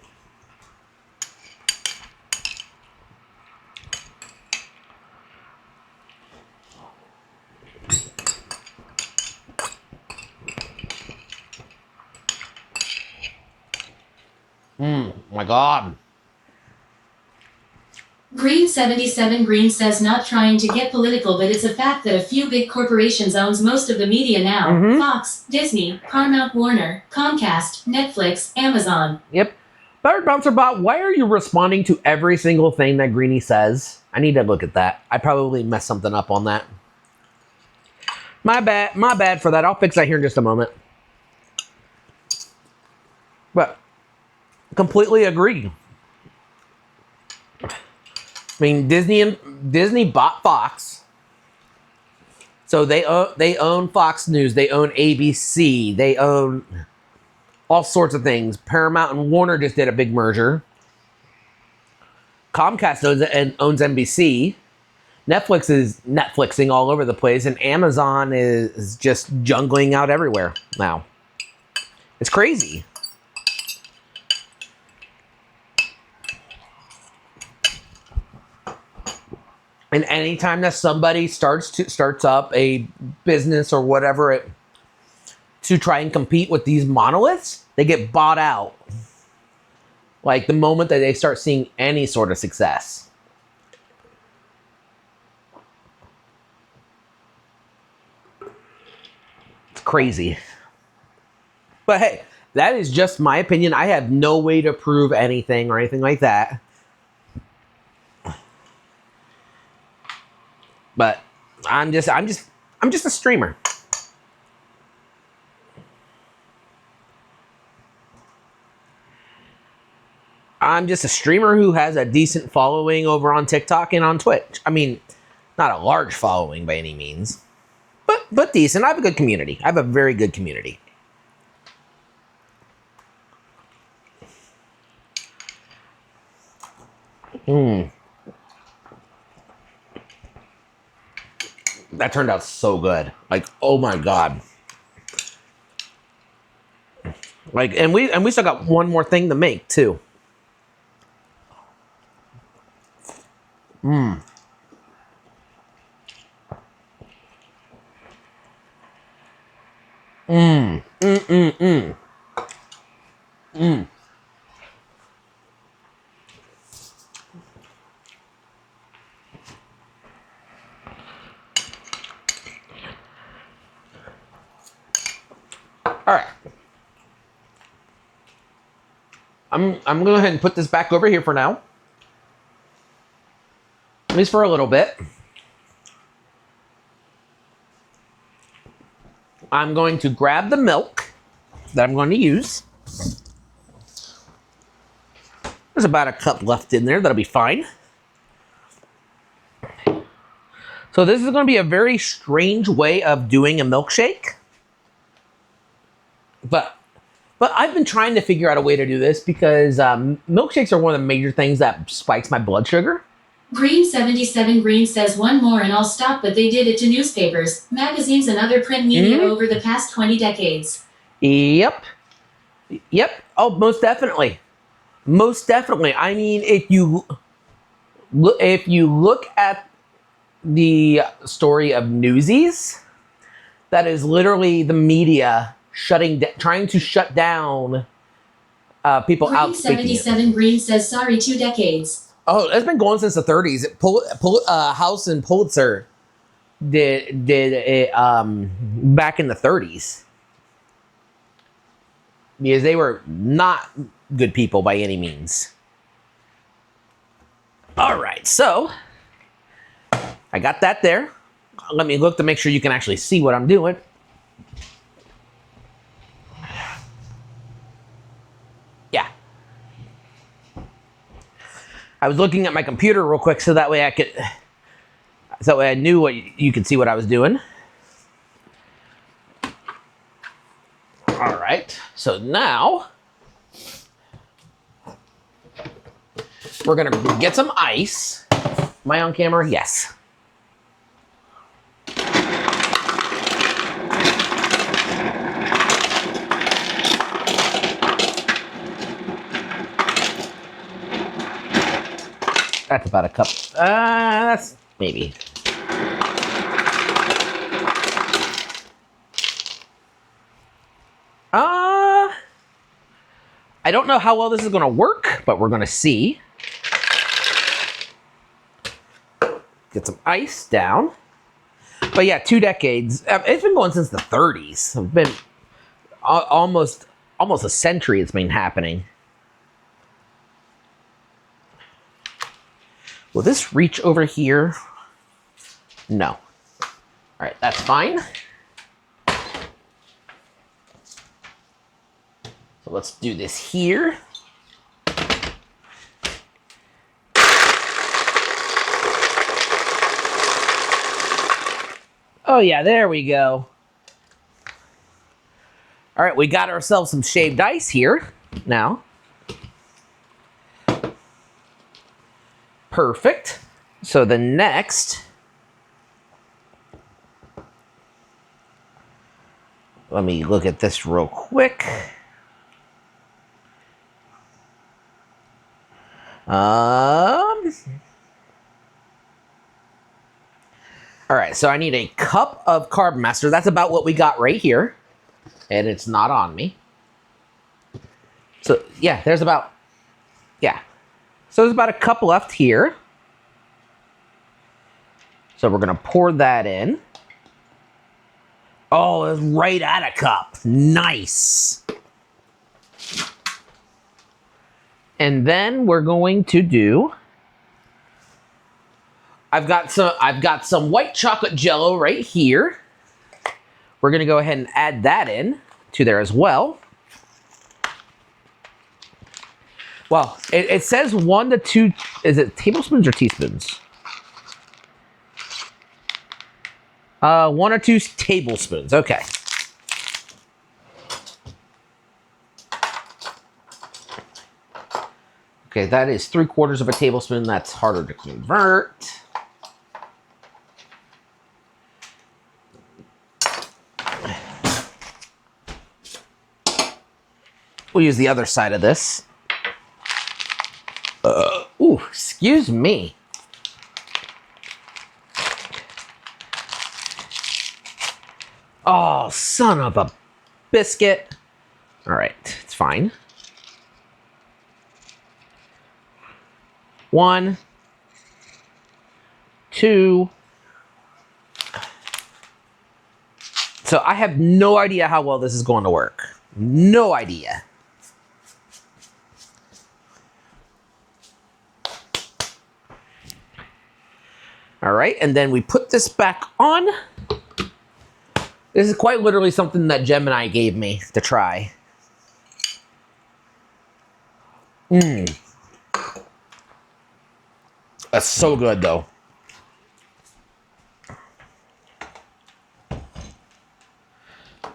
My God. Green77 Green says not trying to get political, but it's a fact that a few big corporations owns most of the media now. Fox, Disney, Paramount, Warner, Comcast, Netflix, Amazon. Yep. Bird Bouncer Bot, why are you responding to every single thing that Greenie says? I need to look at that. I probably messed something up on that. My bad for that. I'll fix that here in just a moment. But completely agree. I mean, Disney bought Fox, so they own Fox News, they own ABC, they own all sorts of things. Paramount and Warner just did a big merger. Comcast owns NBC. Netflix is Netflixing all over the place, and Amazon is just jungling out everywhere now. It's crazy. And anytime that somebody starts up a business or whatever to try and compete with these monoliths, they get bought out. Like the moment that they start seeing any sort of success. It's crazy. But hey, that is just my opinion. I have no way to prove anything or anything like that. But I'm just a streamer. I'm just a streamer who has a decent following over on TikTok and on Twitch. I mean, not a large following by any means, but decent. I have a good community. I have a very good community. That turned out so good. Like, oh my God. Like, and we still got one more thing to make too. All right. I'm going to go ahead and put this back over here for now. At least for a little bit. I'm going to grab the milk that I'm going to use. There's about a cup left in there. That'll be fine. So this is going to be a very strange way of doing a milkshake. But I've been trying to figure out a way to do this because milkshakes are one of the major things that spikes my blood sugar. Green77 Green says one more and I'll stop, but they did it to newspapers, magazines, and other print media over the past 20 decades. Yep. Oh, most definitely. Most definitely. I mean, if you look at the story of Newsies, that is literally the media trying to shut down people out speaking. Green77 Green says sorry, 2 decades. Oh, it's been going since the 30s. House and Pulitzer did it back in the 30s. Because they were not good people by any means. All right, so I got that there. Let me look to make sure you can actually see what I'm doing. Yeah. I was looking at my computer real quick so that way I knew what you could see what I was doing. All right. So now We're gonna get some ice. Am I on camera? Yes. That's about a cup. That's maybe. I don't know how well this is going to work, but we're going to see. Get some ice down. But yeah, 2 decades. It's been going since the 30s. It's been almost a century it's been happening. Will this reach over here? No. All right, that's fine. So let's do this here. Oh yeah, there we go. All right, we got ourselves some shaved ice here now. Perfect. So the next, let me look at this real quick. All right, so I need a cup of Carbon Master. That's about what we got right here. And it's not on me. So, yeah, there's about, yeah. So there's about a cup left here. So we're going to pour that in. Oh, it's right at a cup. Nice. And then we're going to do, I've got some white chocolate Jello right here. We're going to go ahead and add that in to there as well. Well, it says 1 to 2, is it tablespoons or teaspoons? 1 or 2 tablespoons, okay. Okay, that is 3/4 of a tablespoon. That's harder to convert. We'll use the other side of this. Ooh, excuse me. Oh, son of a biscuit. All right, it's fine. 1, 2. So I have no idea how well this is going to work. No idea. All right, and then we put this back on. This is quite literally something that Gemini gave me to try. That's so good, though.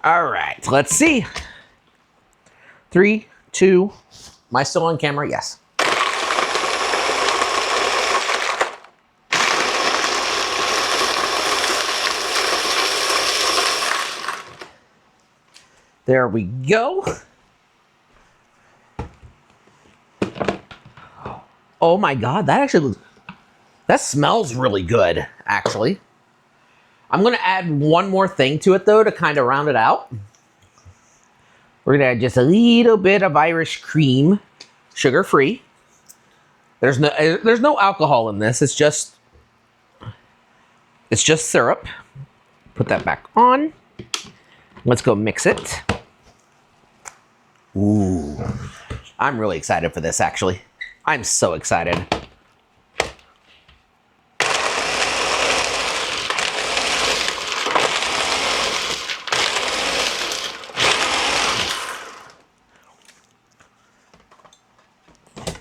All right, let's see. 3, 2. Am I still on camera? Yes. There we go. Oh my God, that smells really good, actually. I'm gonna add one more thing to it though to kind of round it out. We're gonna add just a little bit of Irish cream, sugar-free. There's no alcohol in this. It's just syrup. Put that back on. Let's go mix it. Ooh, I'm really excited for this, actually. I'm so excited.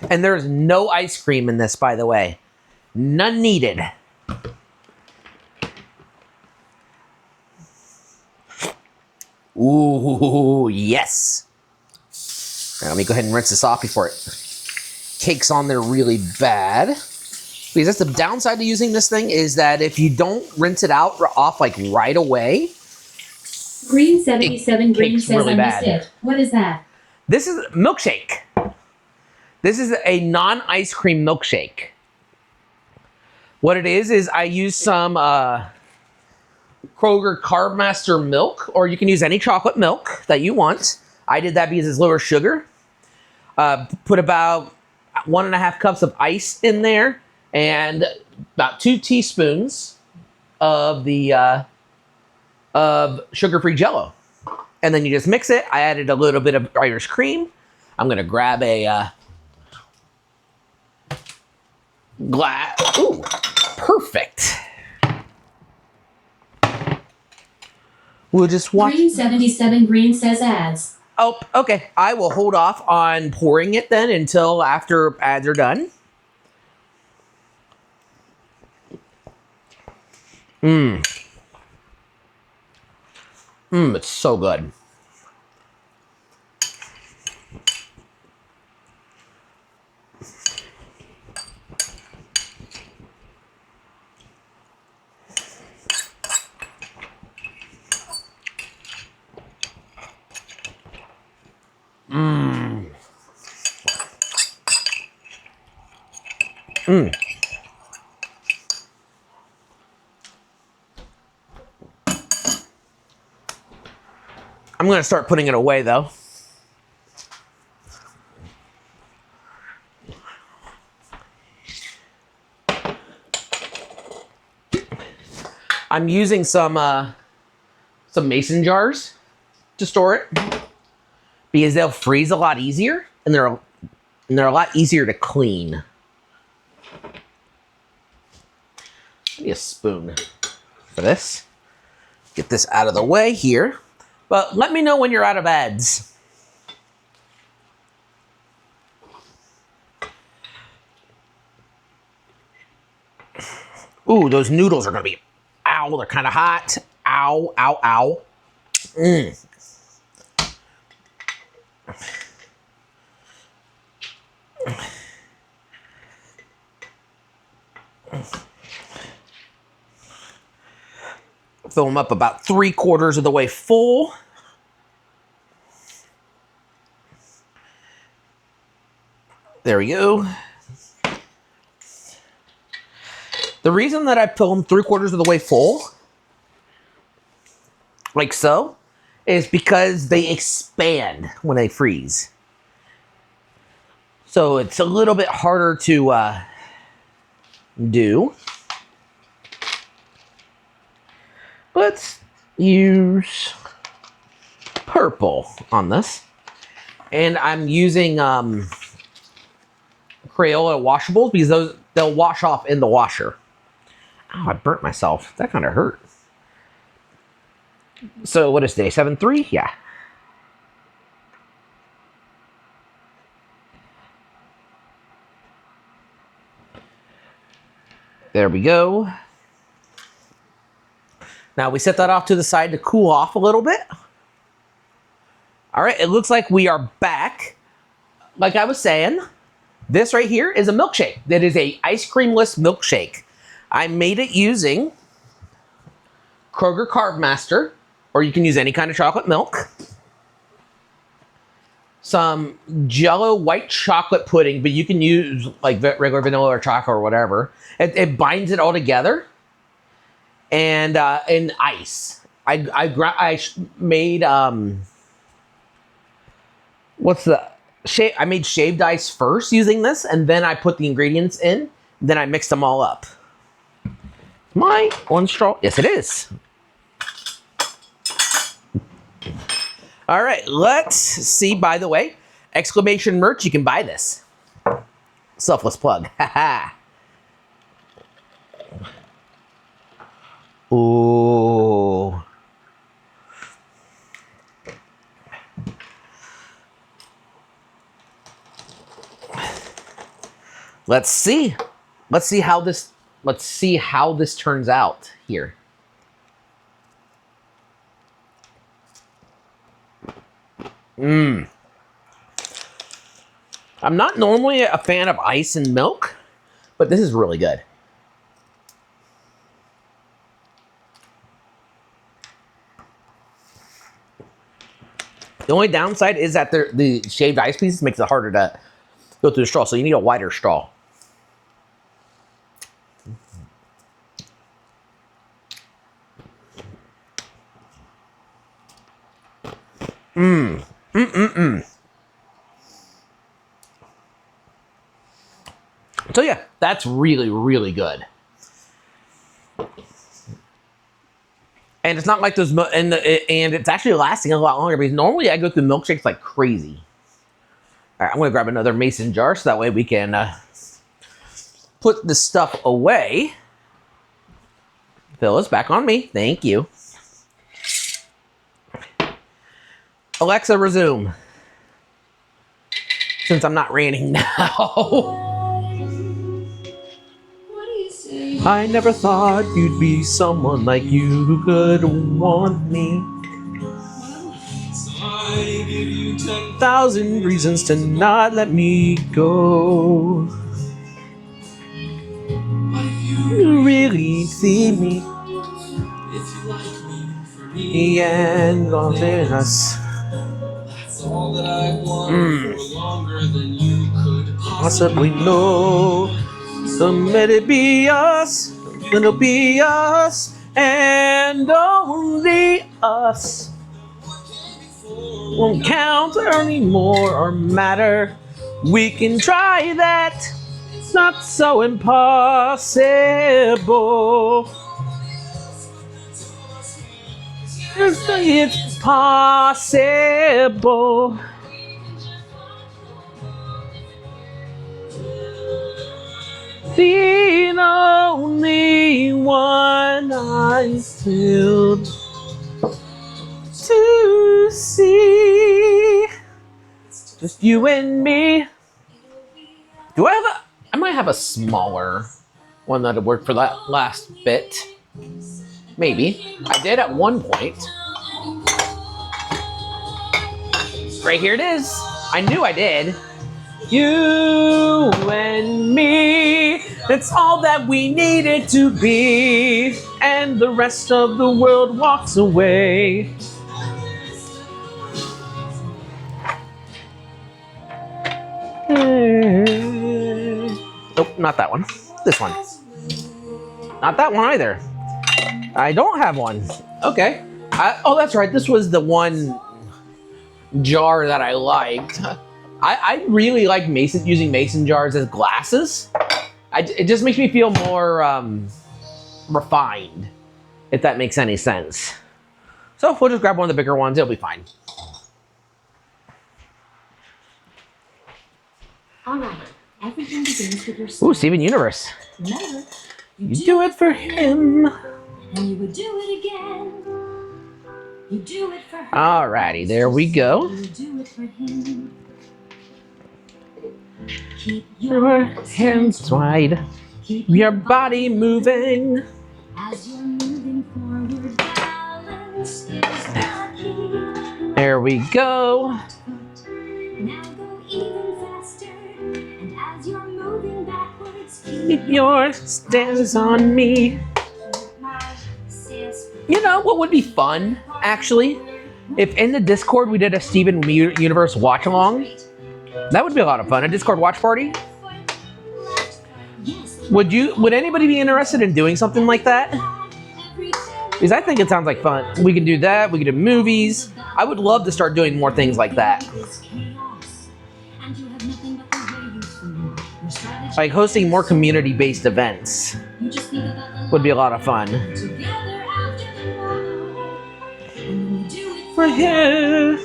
And there's no ice cream in this, by the way. None needed. Ooh, yes. Now, let me go ahead and rinse this off before it cakes on there really bad. Because that's the downside to using this thing, is that if you don't rinse it out off like right away, Green 77 Green cakes says really I missed bad. it. What is that? This is milkshake. This is a non-ice cream milkshake. What it is I use some Kroger Carb Master milk, or you can use any chocolate milk that you want. I did that because it's lower sugar. Put about 1.5 cups of ice in there, and about 2 teaspoons of the of sugar-free Jello, and then you just mix it. I added a little bit of Irish cream. I'm gonna grab a glass. Ooh, perfect. We'll just watch. Green 77 Green says ads. Oh, okay. I will hold off on pouring it then until after ads are done. It's so good. I'm going to start putting it away, though. I'm using some mason jars to store it because they'll freeze a lot easier, and they're a lot easier to clean. Maybe a spoon for this. Get this out of the way here. But let me know when you're out of ads. Ooh, those noodles are gonna be, ow, they're kind of hot. Ow, ow, ow. Fill them up about 3/4 of the way full. There we go. The reason that I fill them 3/4 of the way full, like so, is because they expand when they freeze. So it's a little bit harder to do. Let's use purple on this. And I'm using Crayola washables because they'll wash off in the washer. Oh, I burnt myself. That kind of hurt. So what is today? 7/3? Yeah. There we go. Now we set that off to the side to cool off a little bit. All right, it looks like we are back. Like I was saying, this right here is a milkshake. That is a ice creamless milkshake. I made it using Kroger Carb Master, or you can use any kind of chocolate milk. Some Jello white chocolate pudding, but you can use like regular vanilla or chocolate or whatever. It binds it all together. And ice. I made I made shaved ice first using this, and then I put the ingredients in. Then I mixed them all up. My one straw. Yes, it is. All right, let's see. By the way, exclamation merch. You can buy this. Selfless plug. Haha. Ooh. Let's see. Let's see how this turns out here. I'm not normally a fan of ice and milk, but this is really good. The only downside is that the shaved ice pieces makes it harder to go through the straw, so you need a wider straw. So yeah, that's really, really good. And it's not like those, and it's actually lasting a lot longer because normally I go through milkshakes like crazy. All right, I'm gonna grab another mason jar so that way we can put the stuff away. Phyllis, back on me. Thank you. Alexa, resume. Since I'm not raining now. I never thought you'd be someone like you who could want me. I give you 10,000 reasons to not let me go. You really see me. If you like me for me and loving us. That's all that I want for longer than you could possibly know. So let it be us, it'll be us, and only us. Won't count anymore or matter. We can try that, it's not so impossible. It's possible. The only one I failed to see. Just you and me. Do I have I might have a smaller one that'll work for that last bit. Maybe. I did at one point. Right here it is. I knew I did. You and me, it's all that we needed to be, and the rest of the world walks away. Nope, not that one. This one. Not that one either. I don't have one. Okay. Oh, that's right. This was the one jar that I liked. I really like using mason jars as glasses. It just makes me feel more refined, if that makes any sense. So if we'll just grab one of the bigger ones, it'll be fine. All right, everything begins with your Ooh, Steven Universe. Remember, You do it for him. and you would do it again. You do it for her. Alrighty, there we go. You do it for him. Keep Your hands wide, your body moving. as you're moving forward. Balance is the key. There we go. Now go even faster. And as you're moving backwards, Keep your stance on me. You know what would be fun, actually? If in the Discord we did a Steven Universe watch along. That would be a lot of fun. A Discord watch party. Would anybody be interested in doing something like that? Because I think it sounds like fun. We can do that. We can do movies. I would love to start doing more things like that. Like hosting more community-based events would be a lot of fun. For him.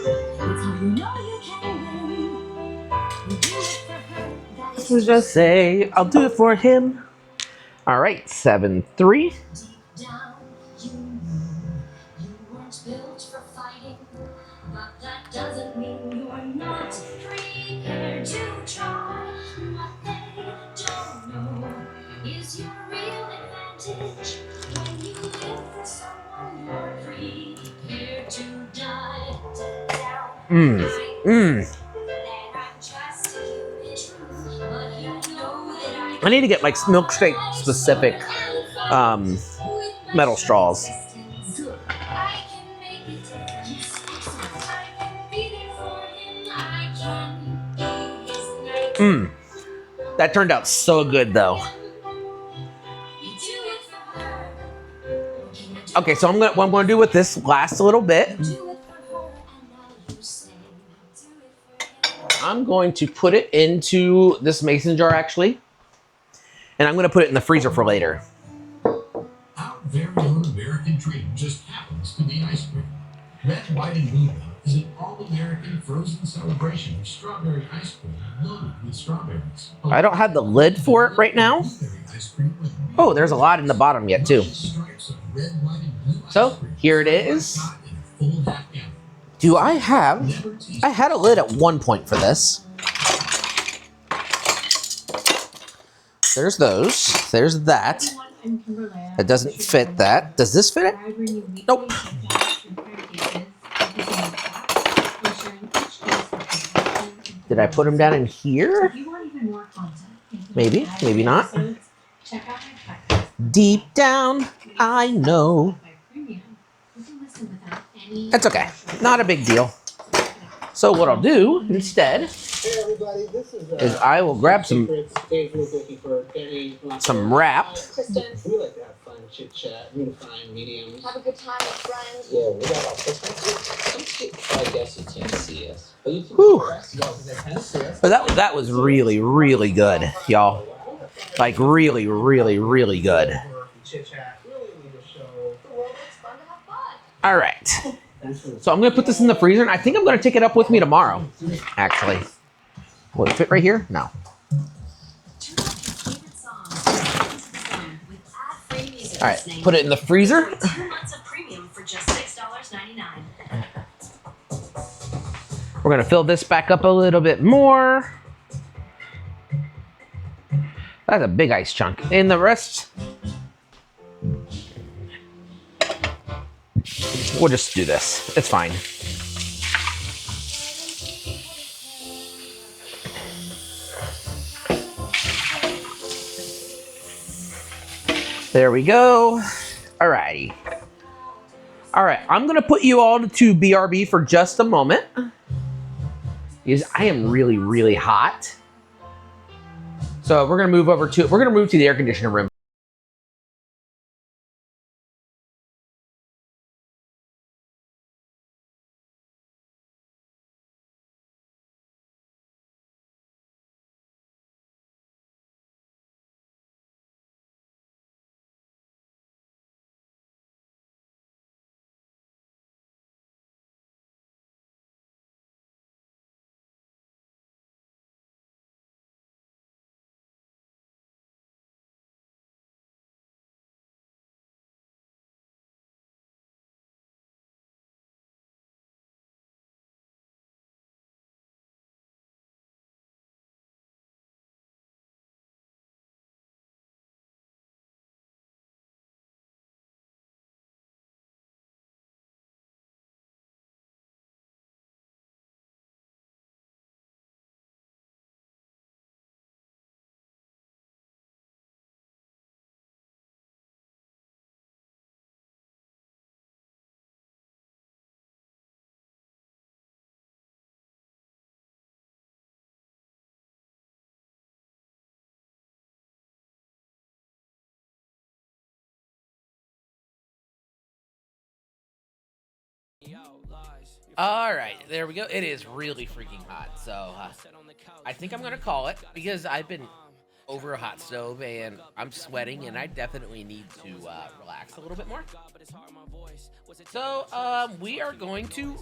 Let's just say I'll do it for him. All right, 7-3. Doesn't mean you're not prepared to try. What they don't know is your real advantage. When you live for someone, you're prepared to die down. Then I trust you. I need to get like milkshake specific metal straws. I can make a difference. I can be there for him. I can be his knight. That turned out so good though. You do it for her. Okay, so what I'm gonna do with this last little bit, Do it for her, and now you say, do it for him. I'm going to put it into this mason jar actually, and I'm gonna put it in the freezer for later. Our very own American dream just happens to be ice cream. Red, White, and Blue Bell is an all-American frozen celebration of strawberry ice cream loaded with strawberries. I don't have the lid for it right now. Blueberry ice cream with Oh, there's a lot in the bottom yet too. stripes of red, white, and blue ice So cream. here it is. Hot in a full half gallon. Do I have? Never taste I had a lid at one point for this. There's those. There's that. It doesn't fit that. Does this fit it? Nope. Did I put them down in here? Maybe, maybe not. Deep down, I know. That's okay. Not a big deal. So what I'll do instead Hey everybody, this is I will grab some Secrets, Dave Luke looking for Danny Blanco. wrap. Kristen, We like to have fun, chit chat, unifying mediums. have a good time with friends. Yeah, we got our Christmas. I guess you can't see us. But you can Whew. press y'all because they can see us. But that was really, really good, y'all. Like really, really, really good. Chit chat, really lead a show. The world is fun to have fun. All right. So I'm gonna put this in the freezer, and I think I'm gonna take it up with me tomorrow. Actually, will it fit right here? No. Turn up your favorite songs with ad-free music All right. listening. Put it in the freezer. 2 months of premium for just $6.99. We're gonna fill this back up a little bit more. That's a big ice chunk. And the rest, we'll just do this. It's fine. There we go. Alrighty. Alright, I'm gonna put you all to BRB for just a moment. Because I am really, really hot. So we're gonna move to the air conditioner room. All right, there we go. It is really freaking hot. So I think I'm going to call it because I've been over a hot stove and I'm sweating and I definitely need to relax a little bit more. So we are going to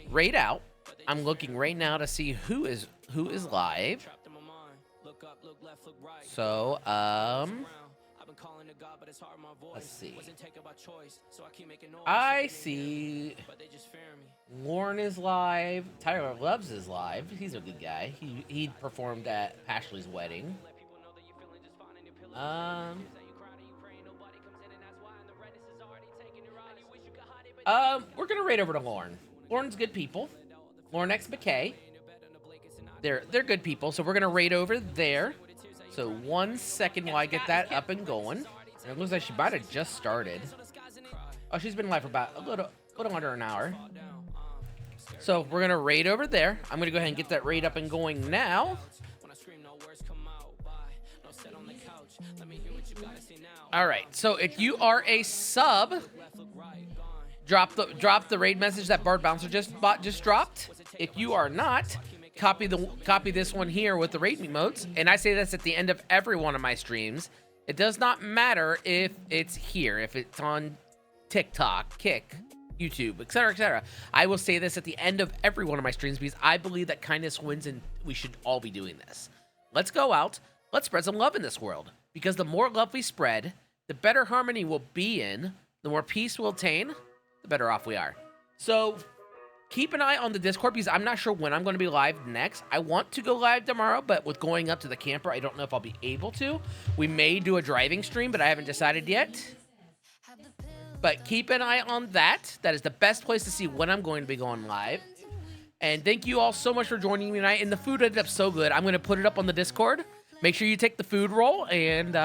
rate out. I'm looking right now to see who is live. So let's see. I see Lauren is live. Tyler Loves is live. He's a good guy. He performed at Pashley's wedding. We're gonna rate over to Lauren. Lauren's good people. Lauren X McKay. They're good people, so we're gonna rate over there. So 1 second while I get that up and going. And it looks like she might have just started. Oh, she's been live for about a little under an hour. So we're gonna raid over there. I'm gonna go ahead and get that raid up and going now. All right. So if you are a sub, drop the raid message that Bard Bouncer just dropped. If you are not, copy this one here with the raid emotes. And I say this at the end of every one of my streams. It does not matter if it's here, if it's on TikTok, Kick, YouTube, etc., etc. I will say this at the end of every one of my streams because I believe that kindness wins and we should all be doing this. Let's go out. Let's spread some love in this world. Because the more love we spread, the better harmony we'll be in, the more peace we'll attain, the better off we are. So keep an eye on the Discord because I'm not sure when I'm going to be live next. I want to go live tomorrow, but with going up to the camper, I don't know if I'll be able to. We may do a driving stream, but I haven't decided yet. But keep an eye on that. That is the best place to see when I'm going to be going live. And thank you all so much for joining me tonight. And the food ended up so good. I'm going to put it up on the Discord. Make sure you take the food roll. And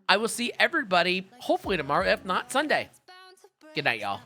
I will see everybody hopefully tomorrow, if not Sunday. Good night, y'all.